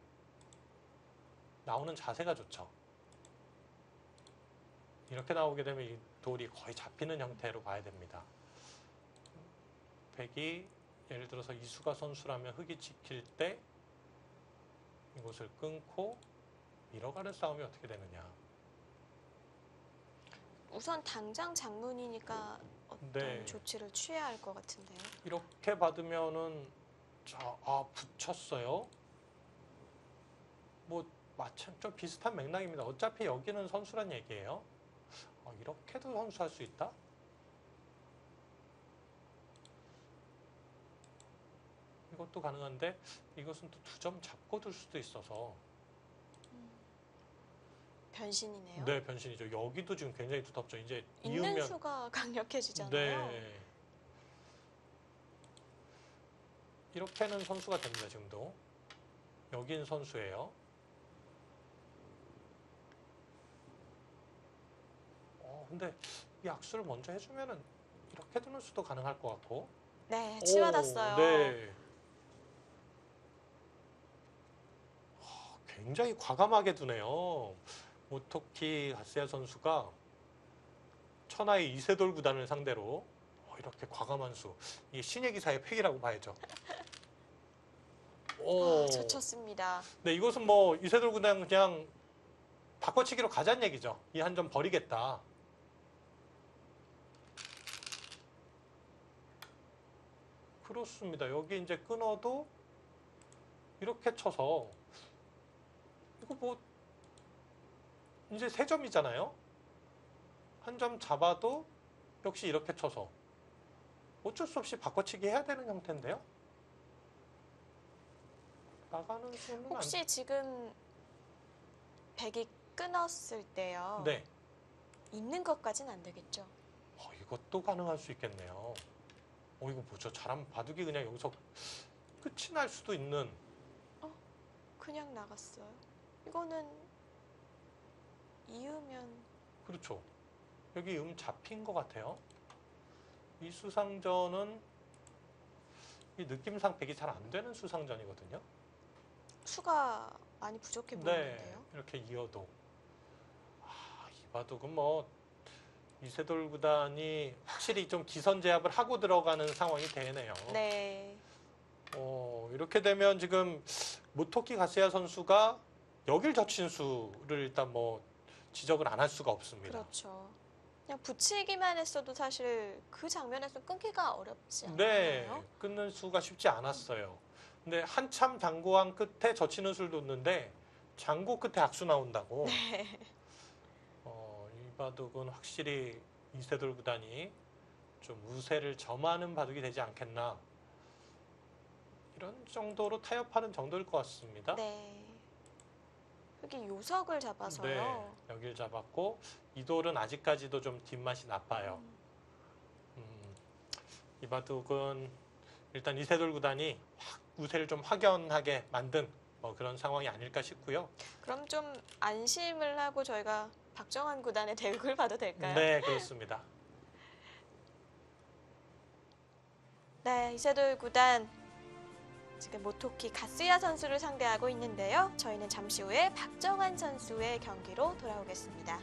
나오는 자세가 좋죠. 이렇게 나오게 되면 이 돌이 거의 잡히는 형태로 봐야 됩니다. 백이 예를 들어서 이수가 선수라면 흑이 지킬 때 이곳을 끊고 밀어가는 싸움이 어떻게 되느냐. 우선 당장 장문이니까 어떤 네. 조치를 취해야 할 것 같은데요. 이렇게 받으면은 붙였어요. 뭐 마찬 좀 비슷한 맥락입니다. 어차피 여기는 선수란 얘기예요. 이렇게도 선수할 수 있다? 이것도 가능한데 이것은 또 2점 잡고 둘 수도 있어서 변신이네요. 네, 변신이죠. 여기도 지금 굉장히 두텁죠. 이제 있는 이으면 수가 강력해지잖아요. 네. 이렇게는 선수가 됩니다. 지금도 여긴 선수예요. 근데 이 악수를 먼저 해주면은 이렇게 두는 수도 가능할 것 같고. 네, 치받았어요. 네. 굉장히 과감하게 두네요. 모토키 가스야 선수가 천하의 이세돌 구단을 상대로 이렇게 과감한 수. 이게 신의 기사의 팩이라고 봐야죠. 젖혔습니다. 네, 이것은 뭐 이세돌 구단 그냥 바꿔치기로 가자는 얘기죠. 이 한 점 버리겠다. 그렇습니다. 여기 이제 끊어도 이렇게 쳐서 이거 뭐 이제 3점이잖아요. 한 점 잡아도 역시 이렇게 쳐서 어쩔 수 없이 바꿔치기 해야 되는 형태인데요. 나가는 수는 혹시 지금 백이 끊었을 때요. 네. 있는 것까진 안 되겠죠? 이것도 가능할 수 있겠네요. 이거 뭐죠? 잘하면 바둑이 그냥 여기서 끝이 날 수도 있는. 그냥 나갔어요. 이거는 이으면 그렇죠. 여기 잡힌 것 같아요. 이 수상전은 이 느낌상 백이 잘 안 되는 수상전이거든요. 수가 많이 부족해 네, 보이는데요. 이렇게 이어도. 이 바둑은 뭐 이세돌 구단이 확실히 좀 기선제압을 하고 들어가는 상황이 되네요. 네. 이렇게 되면 지금 모토키 가스야 선수가 여길 젖힌 수를 일단 뭐 지적을 안 할 수가 없습니다. 그렇죠. 그냥 붙이기만 했어도 사실 그 장면에서 끊기가 어렵지 않나요? 네, 끊는 수가 쉽지 않았어요. 근데 한참 장고한 끝에 젖히는 수를 뒀는데 장고 끝에 악수 나온다고. 네. 이 바둑은 확실히 이세돌 구단이 좀 우세를 점하는 바둑이 되지 않겠나. 이런 정도로 타협하는 정도일 것 같습니다. 네. 여기 요석을 잡아서요. 네, 여길 잡았고 이 돌은 아직까지도 좀 뒷맛이 나빠요. 이 바둑은 일단 이세돌 구단이 우세를 좀 확연하게 만든 그런 상황이 아닐까 싶고요. 그럼 좀 안심을 하고 저희가 박정환 구단의 대국을 봐도 될까요? 네, 그렇습니다. 네, 이세돌 구단 지금 모토키 가스야 선수를 상대하고 있는데요. 저희는 잠시 후에 박정환 선수의 경기로 돌아오겠습니다.